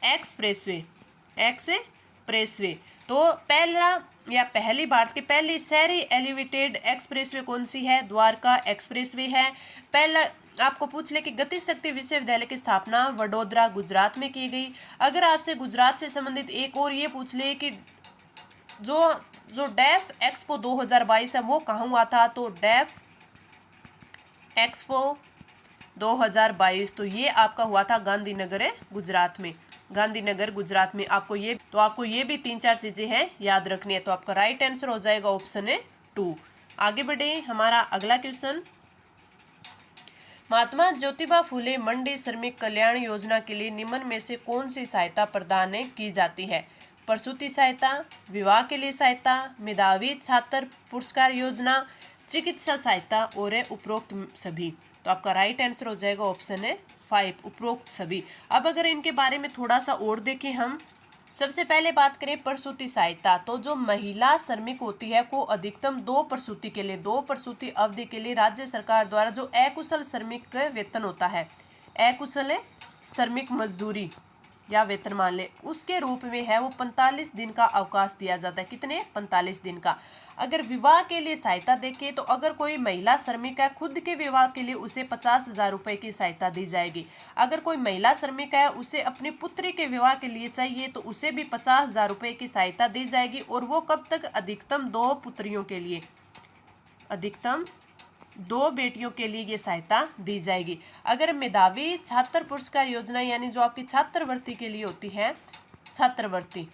एक्सप्रेसवे। तो भारत की पहली शहरी एलिवेटेड एक्सप्रेसवे कौन सी है, द्वारका एक्सप्रेसवे है। पहला आपको पूछ ले कि गति शक्ति विश्वविद्यालय की स्थापना वडोदरा गुजरात में की गई। अगर आपसे गुजरात से संबंधित एक और ये पूछ ले कि जो डेफ एक्सपो 2022 है वो कहाँ हुआ था, तो डेफ एक्सपो 2022 तो ये आपका हुआ था गांधीनगर गुजरात में। आपको ये भी 3-4 चीजें हैं याद रखनी है। तो आपका राइट आंसर हो जाएगा ऑप्शन है 2। आगे बढ़े, हमारा अगला क्वेश्चन महात्मा ज्योतिबा फुले मंडी श्रमिक कल्याण योजना के लिए निम्न में से कौन सी सहायता प्रदान की जाती है। प्रसूति सहायता, विवाह के लिए सहायता, मेधावी छात्र पुरस्कार योजना, चिकित्सा सहायता और उपरोक्त सभी। तो आपका राइट आंसर हो जाएगा ऑप्शन है 5, उपरोक्त सभी। अब अगर इनके बारे में थोड़ा सा और देखें हम, सबसे पहले बात करें प्रसूति सहायता, तो जो महिला श्रमिक होती है को अधिकतम 2 प्रसूति अवधि के लिए राज्य सरकार द्वारा जो अकुशल श्रमिक वेतन होता है, अकुशल श्रमिक मजदूरी या वेतन मान ले, उसके रूप में है वो 45 दिन का अवकाश दिया जाता है। कितने, 45 दिन का। अगर विवाह के लिए सहायता देखें तो अगर कोई महिला श्रमिक है खुद के विवाह के लिए उसे 50,000 रुपये की सहायता दी जाएगी। अगर कोई महिला श्रमिक है उसे अपनी पुत्री के विवाह के लिए चाहिए तो उसे भी 50,000 रुपये की सहायता दी जाएगी। और वो कब तक, अधिकतम 2 पुत्रियों के लिए, अधिकतम 2 बेटियों के लिए ये सहायता दी जाएगी। अगर मेधावी छात्र पुरस्कार योजना यानी जो आपकी छात्रवृत्ति के लिए होती है, छात्रवृत्ति,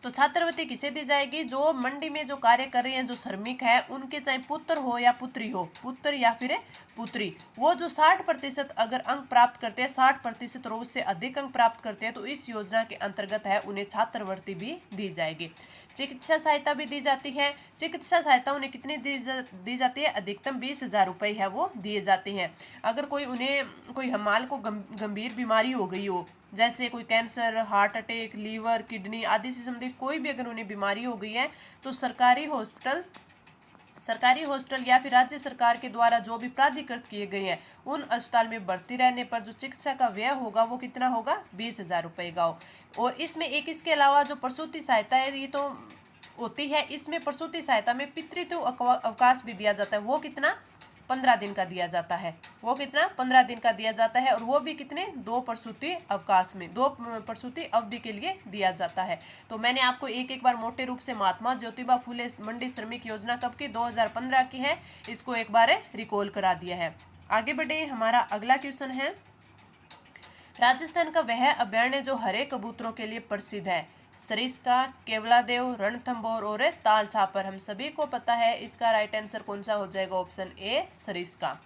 तो छात्रवृत्ति किसे दी जाएगी? जो मंडी में जो कार्य कर रहे हैं जो श्रमिक है, उनके चाहे पुत्र हो या पुत्री हो, पुत्र या फिर पुत्री, वो जो 60% अगर अंक प्राप्त करते हैं, 60% और उससे अधिक अंक प्राप्त करते हैं, तो इस योजना के अंतर्गत है उन्हें छात्रवृत्ति भी दी जाएगी। चिकित्सा सहायता भी दी जाती है। चिकित्सा सहायता उन्हें कितनी दी जाती है? अधिकतम 20,000 रुपये है वो दिए जाते हैं। अगर कोई हमाल को गंभीर बीमारी हो गई हो, जैसे कोई cancer, heart attack, liver, kidney आदि से संबंधित कोई भी अगर उन्हें बीमारी हो गई है, तो सरकारी हॉस्पिटल या फिर राज्य सरकार के द्वारा जो भी प्राधिकृत किए गए हैं, उन अस्पताल में भर्ती रहने पर जो चिकित्सा का व्यय होगा वो कितना होगा? 20,000 रुपये का हो। और इसमें इसके अलावा जो प्रसूति सहायता है, ये तो होती है, इसमें प्रसूति सहायता में पितृत्व अवकाश भी दिया जाता है। वो कितना? 15 दिन का दिया जाता है। वो कितना? 15 दिन का दिया जाता है। और वो भी कितने? 2 प्रसूति अवकाश में, 2 प्रसूति अवधि के लिए दिया जाता है। तो मैंने आपको एक बार मोटे रूप से महात्मा ज्योतिबा फुले मंडी श्रमिक योजना कब की? 2015 की है। इसको एक बार रिकॉल करा दिया है। आगे बढ़े, हमारा अगला क्वेश्चन है, राजस्थान का वह अभयारण्य जो हरे कबूतरों के लिए प्रसिद्ध है? सरिस्का, केवलादेव, रणथंभौर और ताल छापर। हम सभी को पता है इसका राइट आंसर कौन सा हो जाएगा? Option A, Sariska.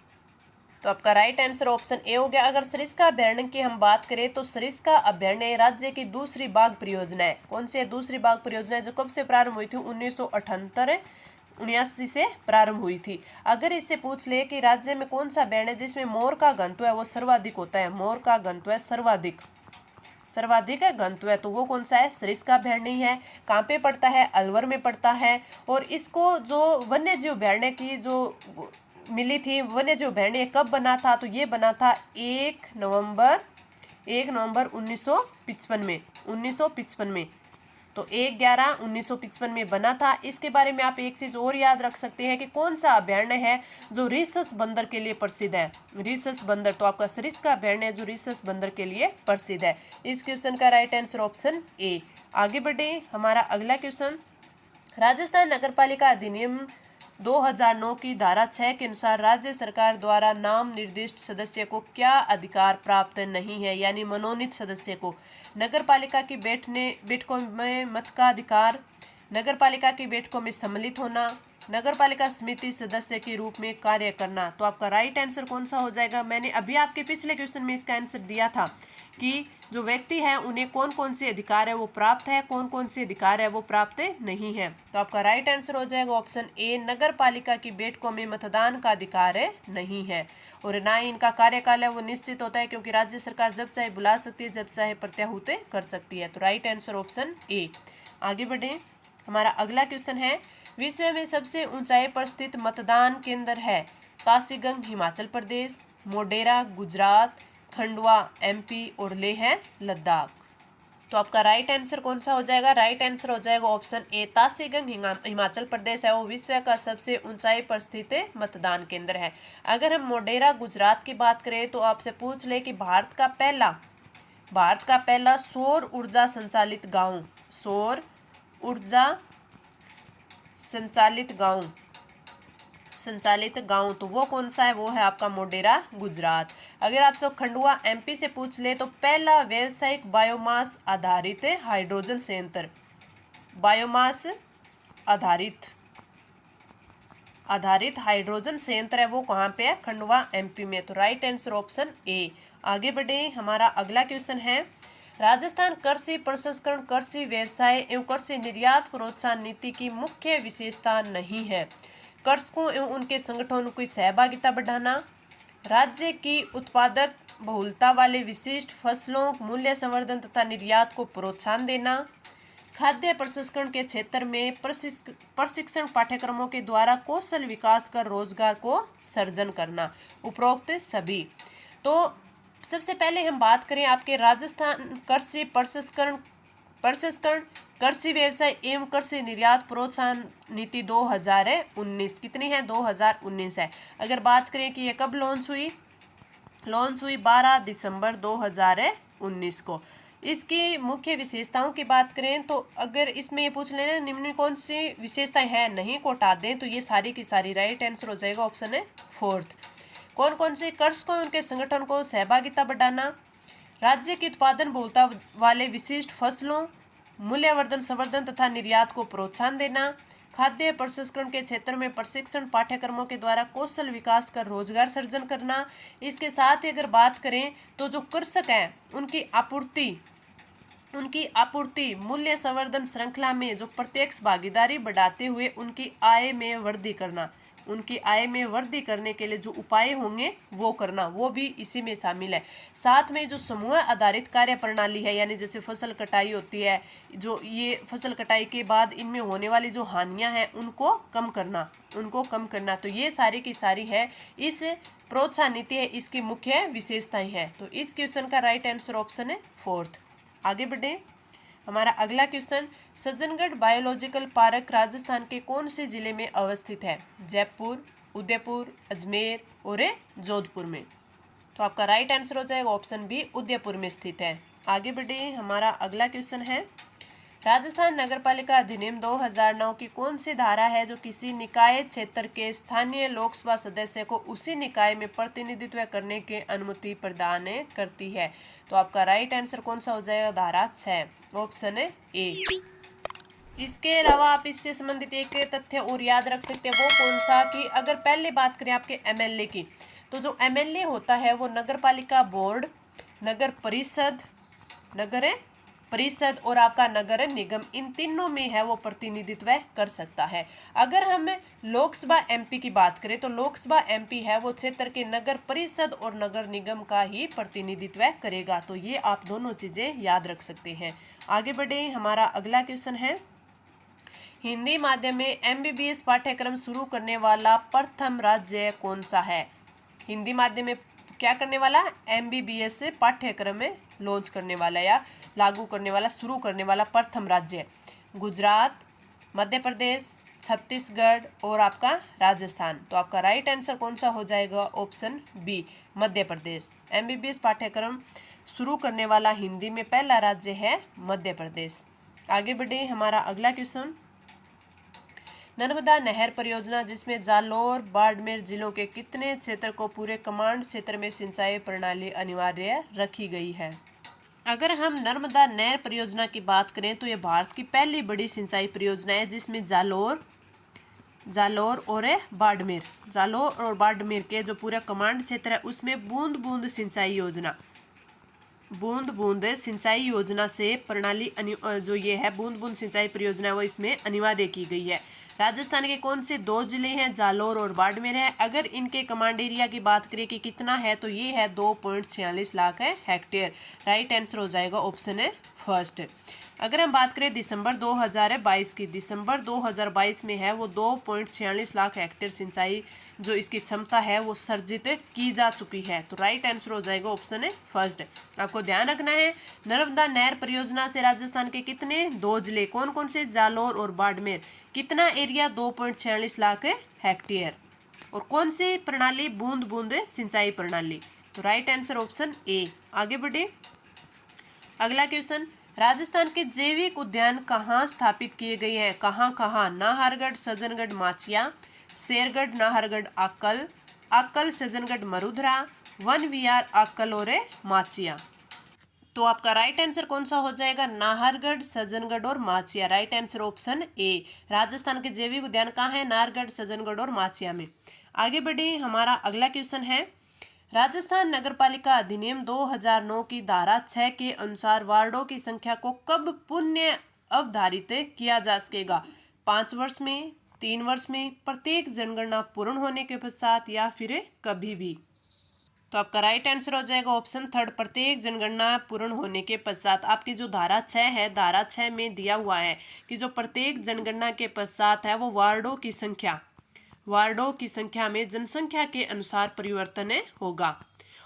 तो आपका राइट आंसर ऑप्शन ए हो गया। अगर सरिस्का अभ्यारण्य की हम बात करें तो सरिस्का अभ्यारण्य राज्य की दूसरी बाघ परियोजना है। कौन सी है? दूसरी बाघ परियोजना है, जो कब से प्रारंभ हुई थी? 1978-79 से प्रारंभ हुई थी। अगर इससे पूछ ले कि राज्य में कौन सा अभ्यारण्य जिसमें मोर का घनत्व है वो सर्वाधिक होता है, मोर का घनत्व है सर्वाधिक है घनत्व है, तो वो कौन सा है? सरिस्का अभ्यारण्य है। कहाँ पे पड़ता है? अलवर में पड़ता है। और इसको जो वन्य जीव अभ्यारण्य की जो मिली थी, वन्य जीव अभ्यारण्य कब बना था? तो ये बना था 1 नवंबर 1955 में। तो 1/11/1955 में बना था। इसके बारे में आप एक चीज़ और याद रख सकते हैं कि कौन सा अभ्यारण्य है जो रीसस बंदर के लिए प्रसिद्ध है? रीसस बंदर। तो आपका सरिस्का अभ्यारण्य जो रीसस बंदर के लिए प्रसिद्ध है। इस क्वेश्चन का राइट आंसर ऑप्शन ए। आगे बढ़े, हमारा अगला क्वेश्चन, राजस्थान नगरपालिका अधिनियम 2009 की धारा 6 के अनुसार राज्य सरकार द्वारा नाम निर्दिष्ट सदस्य को क्या अधिकार प्राप्त नहीं है? यानी मनोनीत सदस्य को नगरपालिका की बैठकों में मत का अधिकार, नगरपालिका की बैठकों में सम्मिलित होना, नगरपालिका समिति सदस्य के रूप में कार्य करना। तो आपका राइट आंसर कौन सा हो जाएगा? मैंने अभी आपके पिछले क्वेश्चन में इसका आंसर दिया था कि जो व्यक्ति है उन्हें कौन कौन से अधिकार है वो प्राप्त है, कौन कौन से अधिकार है वो प्राप्त नहीं है। तो आपका राइट आंसर हो जाएगा ऑप्शन ए, नगरपालिका की बैठकों में मतदान का अधिकार नहीं है। और ना ही इनका कार्यकाल है वो निश्चित होता है, क्योंकि राज्य सरकार जब चाहे बुला सकती है, जब चाहे प्रत्याहुत कर सकती है। तो राइट आंसर ऑप्शन ए। आगे बढ़े, हमारा अगला क्वेश्चन है, विश्व में सबसे ऊंचाई पर स्थित मतदान केंद्र है? तासीगंग हिमाचल प्रदेश, मोढेरा गुजरात, खंडवा एमपी और लेह है लद्दाख। तो आपका राइट आंसर कौन सा हो जाएगा? राइट आंसर हो जाएगा ऑप्शन ए, तासीगंग हिमाचल प्रदेश है वो विश्व का सबसे ऊंचाई पर स्थित मतदान केंद्र है। अगर हम मोढेरा गुजरात की बात करें तो आपसे पूछ ले कि भारत का पहला सौर ऊर्जा संचालित गांव तो वो कौन सा है? वो है आपका मोढेरा गुजरात। अगर आपसे खंडवा एमपी से पूछ ले तो पहला व्यावसायिक बायोमास आधारित हाइड्रोजन संयंत्र, बायोमास आधारित हाइड्रोजन संयंत्र है वो कहाँ पे है? खंडवा एमपी में। तो राइट आंसर ऑप्शन ए। आगे बढ़े, हमारा अगला क्वेश्चन है, राजस्थान कृषि प्रसंस्करण, कृषि व्यवसाय एवं कृषि निर्यात प्रोत्साहन नीति की मुख्य विशेषता नहीं है? कृषकों एवं उनके संगठनों की सहभागिता बढ़ाना, राज्य की उत्पादक बहुलता वाले विशिष्ट फसलों मूल्य संवर्धन तथा निर्यात को प्रोत्साहन देना, खाद्य प्रसंस्करण के क्षेत्र में प्रशिक्षण पाठ्यक्रमों के द्वारा कौशल विकास कर रोजगार को सृजन करना, उपरोक्त सभी। तो सबसे पहले हम बात करें आपके राजस्थान कृषि प्रसंस्करण, कृषि व्यवसाय एवं कृषि निर्यात प्रोत्साहन नीति 2019 कितनी है? 2019 है। अगर बात करें कि ये कब लॉन्च हुई 12 दिसंबर 2019 को। इसकी मुख्य विशेषताओं की बात करें तो अगर इसमें ये पूछ लेना निम्न कौन सी विशेषताएं हैं, नहीं को हटा दें तो ये सारी की सारी राइट आंसर हो जाएगा ऑप्शन है फोर्थ। कौन कौन से? कृषकों उनके संगठन को सहभागिता बढ़ाना, राज्य की उत्पादन बहुलता वाले विशिष्ट फसलों मूल्यवर्धन, संवर्धन तथा निर्यात को प्रोत्साहन देना, खाद्य प्रसंस्करण के क्षेत्र में प्रशिक्षण पाठ्यक्रमों के द्वारा कौशल विकास कर रोजगार सृजन करना। इसके साथ ही अगर बात करें तो जो कृषक हैं उनकी आपूर्ति मूल्य संवर्धन श्रृंखला में जो प्रत्यक्ष भागीदारी बढ़ाते हुए उनकी आय में वृद्धि करना, उनकी आय में वृद्धि करने के लिए जो उपाय होंगे वो करना, वो भी इसी में शामिल है। साथ में जो समूह आधारित कार्य प्रणाली है, यानी जैसे फसल कटाई होती है, जो ये फसल कटाई के बाद इनमें होने वाली जो हानियां हैं उनको कम करना, तो ये सारी की सारी है इस प्रोत्साहन नीति है, इसकी मुख्य विशेषताएं हैं। तो इस क्वेश्चन का राइट आंसर ऑप्शन है 4th। आगे बढ़े, हमारा अगला question, Sajjangarh biological park Rajasthan के कौन से जिले में अवस्थित है? जयपुर, उदयपुर, अजमेर और जोधपुर में। तो आपका राइट आंसर हो जाएगा ऑप्शन बी, उदयपुर में स्थित है। आगे बढ़े, हमारा अगला क्वेश्चन है, राजस्थान नगरपालिका अधिनियम 2009 की कौन सी धारा है जो किसी निकाय क्षेत्र के स्थानीय लोकसभा सदस्य को उसी निकाय में प्रतिनिधित्व करने की अनुमति प्रदान करती है? तो आपका राइट आंसर कौन सा हो जाएगा? धारा 6, ऑप्शन है ए। इसके अलावा आप इससे संबंधित एक तथ्य और याद रख सकते हैं, वो कौन सा कि अगर पहले बात करें आपके एमएलए की, तो जो एमएलए होता है वो नगरपालिका बोर्ड, नगर परिषद और आपका नगर निगम, इन तीनों में है वो प्रतिनिधित्व कर सकता है। अगर हम लोकसभा एमपी की बात करें तो लोकसभा एमपी है वो क्षेत्र के नगर परिषद और नगर निगम का ही प्रतिनिधित्व करेगा। तो ये आप दोनों चीजें याद रख सकते हैं। आगे बढ़े, हमारा अगला क्वेश्चन है, हिंदी माध्यम में एमबीबीएस पाठ्यक्रम शुरू करने वाला प्रथम राज्य कौन सा है? हिंदी माध्यम में क्या करने वाला? एमबीबीएस पाठ्यक्रम में लॉन्च करने वाला या लागू करने वाला, शुरू करने वाला प्रथम राज्य गुजरात, मध्य प्रदेश, छत्तीसगढ़ और आपका राजस्थान। तो आपका राइट आंसर कौन सा हो जाएगा? Option B, Madhya Pradesh. MBBS पाठ्यक्रम शुरू करने वाला हिंदी में पहला राज्य है मध्य प्रदेश। आगे बढ़े, हमारा अगला क्वेश्चन, नर्मदा नहर परियोजना जिसमें जालोर बाड़मेर जिलों के कितने क्षेत्र को पूरे कमांड क्षेत्र में सिंचाई प्रणाली अनिवार्य रखी गई है? अगर हम नर्मदा नहर परियोजना की बात करें तो ये भारत की पहली बड़ी सिंचाई परियोजना है जिसमें जालोर और बाड़मेर के जो पूरा कमांड क्षेत्र है उसमें बूंद बूंद सिंचाई योजना से प्रणाली जो ये है बूंद बूंद सिंचाई परियोजना वो इसमें अनिवार्य की गई है। राजस्थान के कौन से 2 जिले हैं? जालोर और बाड़मेर है। अगर इनके कमांड एरिया की बात करें कि कितना है तो ये है 2.46 लाख हेक्टेयर। राइट आंसर हो जाएगा ऑप्शन है फर्स्ट। अगर हम बात करें दिसंबर 2022 में है वो 2.46 लाख हेक्टेयर सिंचाई जो इसकी क्षमता है वो सर्जित की जा चुकी है। तो राइट आंसर हो जाएगा ऑप्शन है फर्स्ट। आपको ध्यान रखना है, नर्मदा नहर परियोजना से राजस्थान के कितने 2 जिले कौन कौन से? जालोर और बाड़मेर। कितना एरिया? 2.46 लाख हेक्टेयर। और कौन सी प्रणाली? बूंद बूंद सिंचाई प्रणाली। तो राइट आंसर ऑप्शन ए। आगे बढ़े, अगला क्वेश्चन, राजस्थान के जैविक उद्यान कहाँ स्थापित किए गए हैं? कहाँ? नाहरगढ़, सज्जनगढ़, माचिया, शेरगढ़, नाहरगढ़, आक्कल, सज्जनगढ़, मरुधरा, वन विहार, आक्कल और माचिया। तो आपका राइट आंसर कौन सा हो जाएगा? नाहरगढ़, सज्जनगढ़ और Machiya. Right answer option A. Rajasthan के जैविक उद्यान कहाँ है? नाहरगढ़, सज्जनगढ़ और माचिया में। आगे बढ़े, हमारा अगला क्वेश्चन है, राजस्थान नगरपालिका अधिनियम 2009 की धारा 6 के अनुसार वार्डों की संख्या को कब पुनः अवधारित किया जा सकेगा? 5 वर्ष में, 3 वर्ष में, प्रत्येक जनगणना पूर्ण होने के पश्चात या फिर कभी भी? तो आपका राइट आंसर हो जाएगा ऑप्शन थर्ड, प्रत्येक जनगणना पूर्ण होने के पश्चात। आपकी जो धारा 6 है, धारा 6 में दिया हुआ है कि जो प्रत्येक जनगणना के पश्चात है वो वार्डों की संख्या में जनसंख्या के अनुसार परिवर्तन होगा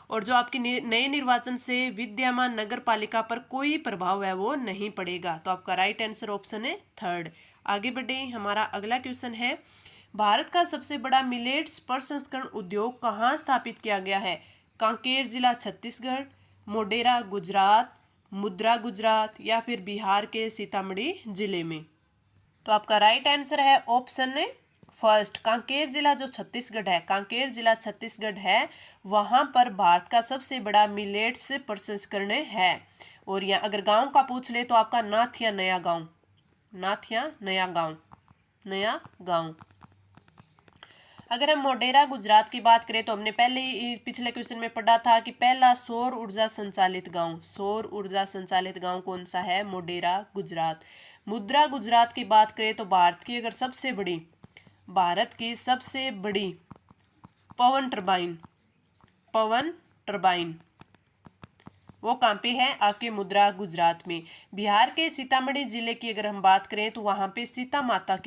और जो आपकी नए निर्वाचन से विद्यमान नगर पालिका पर कोई प्रभाव है वो नहीं पड़ेगा। तो आपका राइट आंसर ऑप्शन है थर्ड। आगे बढ़े, हमारा अगला क्वेश्चन है, भारत का सबसे बड़ा मिलेट्स प्रसंस्करण उद्योग कहाँ स्थापित किया गया है? कांकेर जिला छत्तीसगढ़, मोढेरा गुजरात, मुद्रा गुजरात या फिर बिहार के सीतामढ़ी जिले में? तो आपका राइट आंसर है ऑप्शन फर्स्ट, कांकेर जिला जो छत्तीसगढ़ है, कांकेर जिला छत्तीसगढ़ है, वहाँ पर भारत का सबसे बड़ा मिलेट्स प्रसंस्करण है। और या अगर गांव का पूछ ले तो आपका नाथ या नया गांव, नाथ या नया गांव, नया गांव। अगर हम मोढेरा गुजरात की बात करें तो हमने पहले ही पिछले क्वेश्चन में पढ़ा था कि पहला सौर ऊर्जा संचालित गांव, सौर ऊर्जा संचालित गांव कौन सा है? मोढेरा गुजरात। मुद्रा गुजरात की बात करें तो भारत की अगर सबसे बड़ी, भारत की सबसे बड़ी पवन टरबाइन, पवन टरबाइन वो कहाँ पे है? आपके मुद्रा गुजरात में। बिहार के सीतामढ़ी जिले की अगर हम बात करें तो वहां पे सीता माता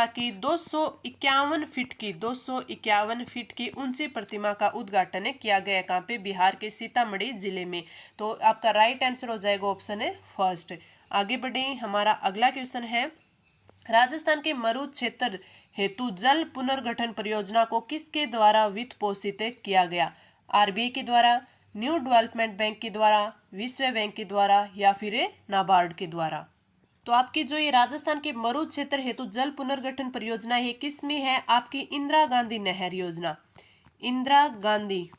की 251 फीट की 251 फीट की ऊंची प्रतिमा का उद्घाटन किया गया। कहाँ पे? बिहार के सीतामढ़ी जिले में। तो आपका राइट आंसर हो जाएगा ऑप्शन है फर्स्ट। आगे बढ़े, हमारा अगला क्वेश्चन है, राजस्थान के मरु क्षेत्र हेतु जल पुनर्गठन परियोजना को किसके द्वारा वित्त पोषित किया गया? आरबीआई के द्वारा, न्यू डेवलपमेंट बैंक के द्वारा, विश्व बैंक के द्वारा या फिर नाबार्ड के द्वारा? तो आपकी जो ये राजस्थान के मरु क्षेत्र हेतु जल पुनर्गठन परियोजना है किस में है? आपकी इंदिरा गांधी नहर योजना। इंदिरा गांधी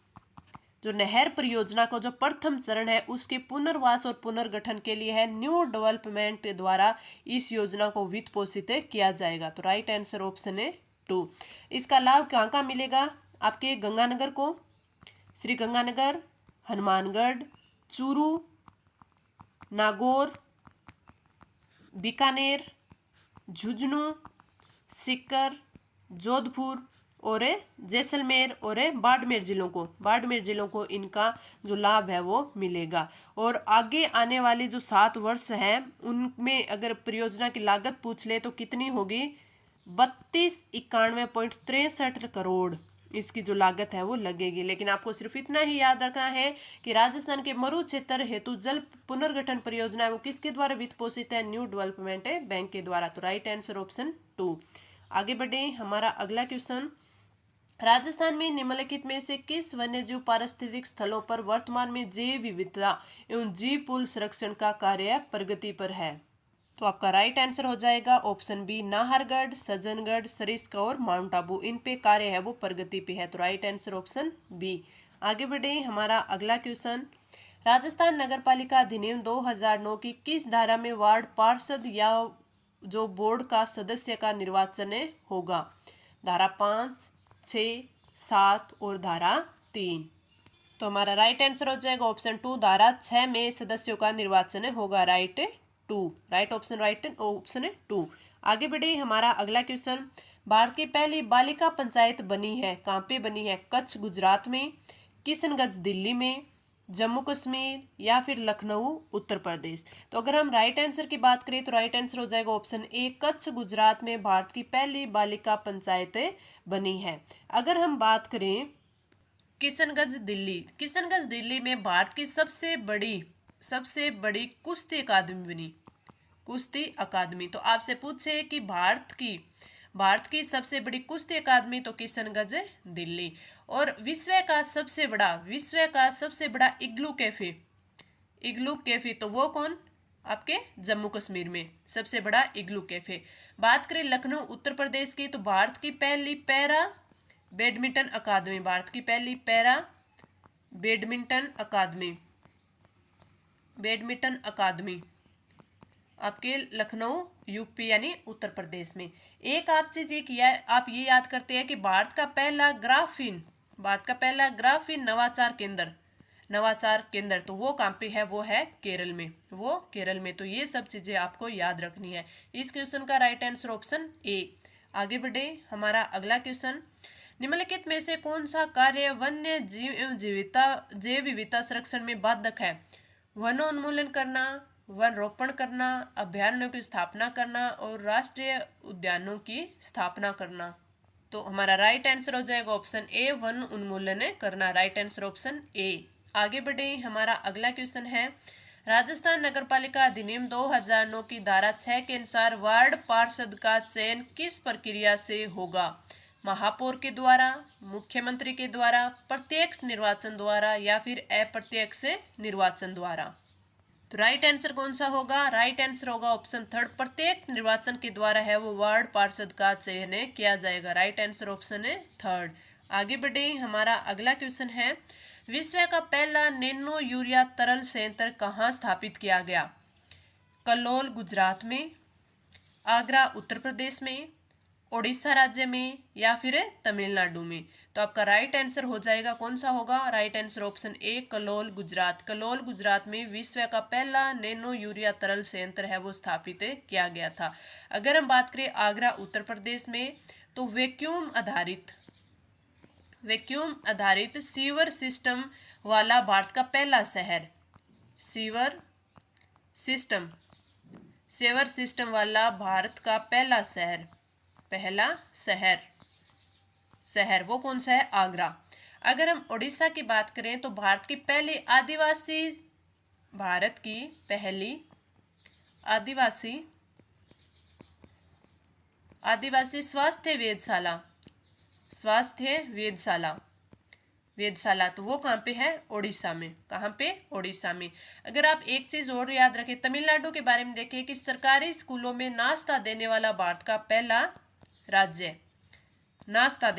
जो नहर परियोजना को जो प्रथम चरण है उसके पुनर्वास और पुनर्गठन के लिए है, न्यू डेवलपमेंट द्वारा इस योजना को वित्त पोषित किया जाएगा। तो राइट आंसर ऑप्शन है 2। इसका लाभ कहाँ कहाँ मिलेगा? आपके गंगानगर को, श्री गंगानगर, हनुमानगढ़, चूरू, नागौर, बीकानेर, झुंझुनू, सीकर, जोधपुर और जैसलमेर और बाड़मेर जिलों को इनका जो लाभ है वो मिलेगा। और आगे आने वाले जो 7 वर्ष हैं उनमें अगर परियोजना की लागत पूछ ले तो कितनी होगी? 3291.63 करोड़ इसकी जो लागत है वो लगेगी। लेकिन आपको सिर्फ इतना ही याद रखना है कि राजस्थान के मरु क्षेत्र हेतु जल पुनर्गठन परियोजना है वो किसके द्वारा वित्त पोषित है? न्यू डेवलपमेंट बैंक के द्वारा। तो राइट आंसर ऑप्शन 2। आगे बढ़े, हमारा अगला क्वेश्चन, राजस्थान में निम्नलिखित में से किस वन्यजीव पारिस्थितिक स्थलों पर वर्तमान में जैव विविधता एवं जीव पूल संरक्षण का कार्य प्रगति पर है? तो आपका राइट आंसर हो जाएगा ऑप्शन बी, नाहरगढ़, सज्जनगढ़, सरिस्का और माउंट आबू इन पे कार्य है वो प्रगति पे है। तो राइट आंसर ऑप्शन बी। आगे बढ़े, हमारा अगला क्वेश्चन, राजस्थान नगरपालिका अधिनियम 2009 की किस धारा में वार्ड पार्षद या जो बोर्ड का सदस्य का निर्वाचन होगा? धारा 5, 6, 7 और धारा 3। तो हमारा राइट आंसर हो जाएगा ऑप्शन 2, धारा 6 में सदस्यों का निर्वाचन होगा। राइट ऑप्शन है 2। आगे बढ़े, हमारा अगला क्वेश्चन, भारत की पहली बालिका पंचायत बनी है कहाँ पे बनी है? कच्छ गुजरात में, किशनगंज दिल्ली में, जम्मू कश्मीर या फिर लखनऊ उत्तर प्रदेश? तो अगर हम राइट आंसर की बात करें तो राइट आंसर हो जाएगा ऑप्शन ए, कच्छ गुजरात में भारत की पहली बालिका पंचायत बनी है। अगर हम बात करें किशनगंज दिल्ली में भारत की सबसे बड़ी कुश्ती अकादमी बनी, कुश्ती अकादमी। तो आपसे पूछे कि भारत की सबसे बड़ी कुश्ती अकादमी तो किशनगंज दिल्ली। और विश्व का सबसे बड़ा इग्लू कैफे तो वो कौन? आपके जम्मू कश्मीर में सबसे बड़ा इग्लू कैफे। बात करें लखनऊ उत्तर प्रदेश की तो भारत की पहली पैरा बैडमिंटन अकादमी आपके लखनऊ यूपी यानी उत्तर प्रदेश में। एक आपसे ये किया है, आप ये याद करते हैं कि भारत का पहला ग्राफीन नवाचार केंद्र तो वो कहाँ पे है? वो है केरल में। तो ये सब चीजें आपको याद रखनी है। इस क्वेश्चन का राइट आंसर ऑप्शन ए। आगे बढ़े, हमारा अगला क्वेश्चन, निम्नलिखित में से कौन सा कार्य वन्य जीव एवं जैव विविधता संरक्षण में बाधक है? वनोन्मूलन करना, वन रोपण करना, अभ्यारण्यों की स्थापना करना और राष्ट्रीय उद्यानों की स्थापना करना? तो हमारा राइट आंसर हो जाएगा ऑप्शन ए, वन उन्मूलन करना। राइट आंसर ऑप्शन ए। आगे बढ़े, हमारा अगला क्वेश्चन है, राजस्थान नगरपालिका अधिनियम 2009 की धारा 6 के अनुसार वार्ड पार्षद का चयन किस प्रक्रिया से होगा? महापौर के द्वारा, मुख्यमंत्री के द्वारा, प्रत्यक्ष निर्वाचन द्वारा या फिर अप्रत्यक्ष निर्वाचन द्वारा? तो राइट आंसर कौन सा होगा? राइट आंसर होगा ऑप्शन 3, प्रत्यक्ष निर्वाचन के द्वारा है वो वार्ड पार्षद का चयन किया जाएगा। राइट आंसर ऑप्शन है 3। आगे बढ़े, हमारा अगला क्वेश्चन है, विश्व का पहला नैनो यूरिया तरल संयंत्र कहाँ स्थापित किया गया? कल्लोल गुजरात में, आगरा उत्तर प्रदेश में, उड़ीसा राज्य में या फिर तमिलनाडु में। तो आपका राइट आंसर हो जाएगा कौन सा होगा? Right answer option A Kalol Gujarat. Kalol Gujarat में विश्व का पहला नैनो यूरिया तरल संयंत्र है वो स्थापित किया गया था। अगर हम बात करें आगरा उत्तर प्रदेश में, तो वैक्यूम आधारित सीवर सिस्टम वाला भारत का पहला शहर, सीवर सिस्टम वाला भारत का पहला शहर वो कौन सा है? आगरा। अगर हम उड़ीसा की बात करें तो भारत की पहली आदिवासी स्वास्थ्य वेधशाला तो वो कहाँ पे है? उड़ीसा में। कहाँ पे? उड़ीसा में। अगर आप एक चीज और याद रखें, तमिलनाडु के बारे में देखें कि सरकारी स्कूलों में नाश्ता देने वाला भारत का पहला राज्य, नाश्ता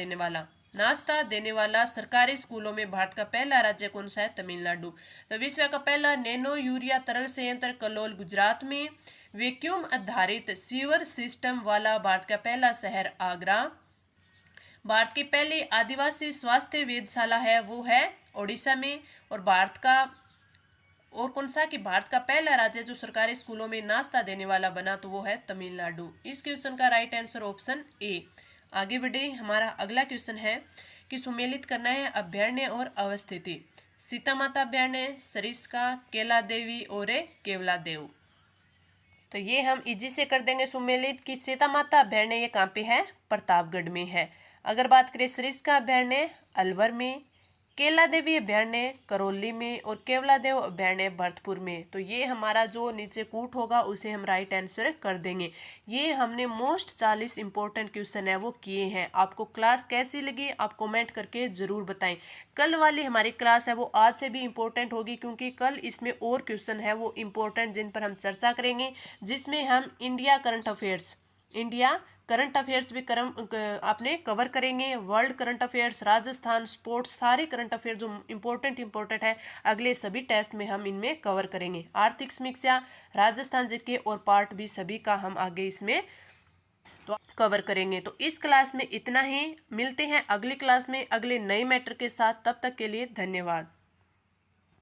देने वाला सरकारी स्कूलों में भारत का पहला राज्य कौन सा है? तमिलनाडु। तो विश्व का पहला नैनो यूरिया तरल संयंत्र कल्लोल गुजरात में, वैक्यूम आधारित सीवर सिस्टम वाला भारत का पहला शहर आगरा, भारत की पहली आदिवासी स्वास्थ्य वेधशाला है वो है उड़ीसा में, और भारत का पहला राज्य जो सरकारी स्कूलों में नाश्ता देने वाला बना तो वो है तमिलनाडु। इस क्वेश्चन का राइट आंसर ऑप्शन ए। आगे बढ़े, हमारा अगला क्वेश्चन है कि सुमेलित करना है अभ्यारण्य और अवस्थिति। सीता माता अभ्यारण्य, सरिस्का, केला देवी और केवलादेव। तो ये हम इजी से कर देंगे सुमेलित कि सीता माता अभ्यारण्य ये कहाँ पे है? प्रतापगढ़ में है। अगर बात करें सरिस्का अभ्यारण्य अलवर में, केला देवी अभ्यारण्य करौली में और केवलादेव अभ्यारण्य भरतपुर में। तो ये हमारा जो नीचे कूट होगा उसे हम राइट आंसर कर देंगे। ये हमने मोस्ट 40 इंपॉर्टेंट क्वेश्चन है वो किए हैं। आपको क्लास कैसी लगी आप कमेंट करके ज़रूर बताएं। कल वाली हमारी क्लास है वो आज से भी इम्पोर्टेंट होगी, क्योंकि कल इसमें और क्वेश्चन है वो इम्पोर्टेंट जिन पर हम चर्चा करेंगे, जिसमें हम इंडिया करंट अफेयर्स भी आपने कवर करेंगे। World current affairs, Rajasthan, sports, सारे करंट अफेयर जो इम्पोर्टेंट है अगले सभी टेस्ट में हम इनमें कवर करेंगे। आर्थिक समीक्षा, राजस्थान जीके और पार्ट भी सभी का हम आगे इसमें तो कवर करेंगे। तो इस क्लास में इतना ही, मिलते हैं अगली क्लास में अगले नए मैटर के साथ। तब तक के लिए धन्यवाद।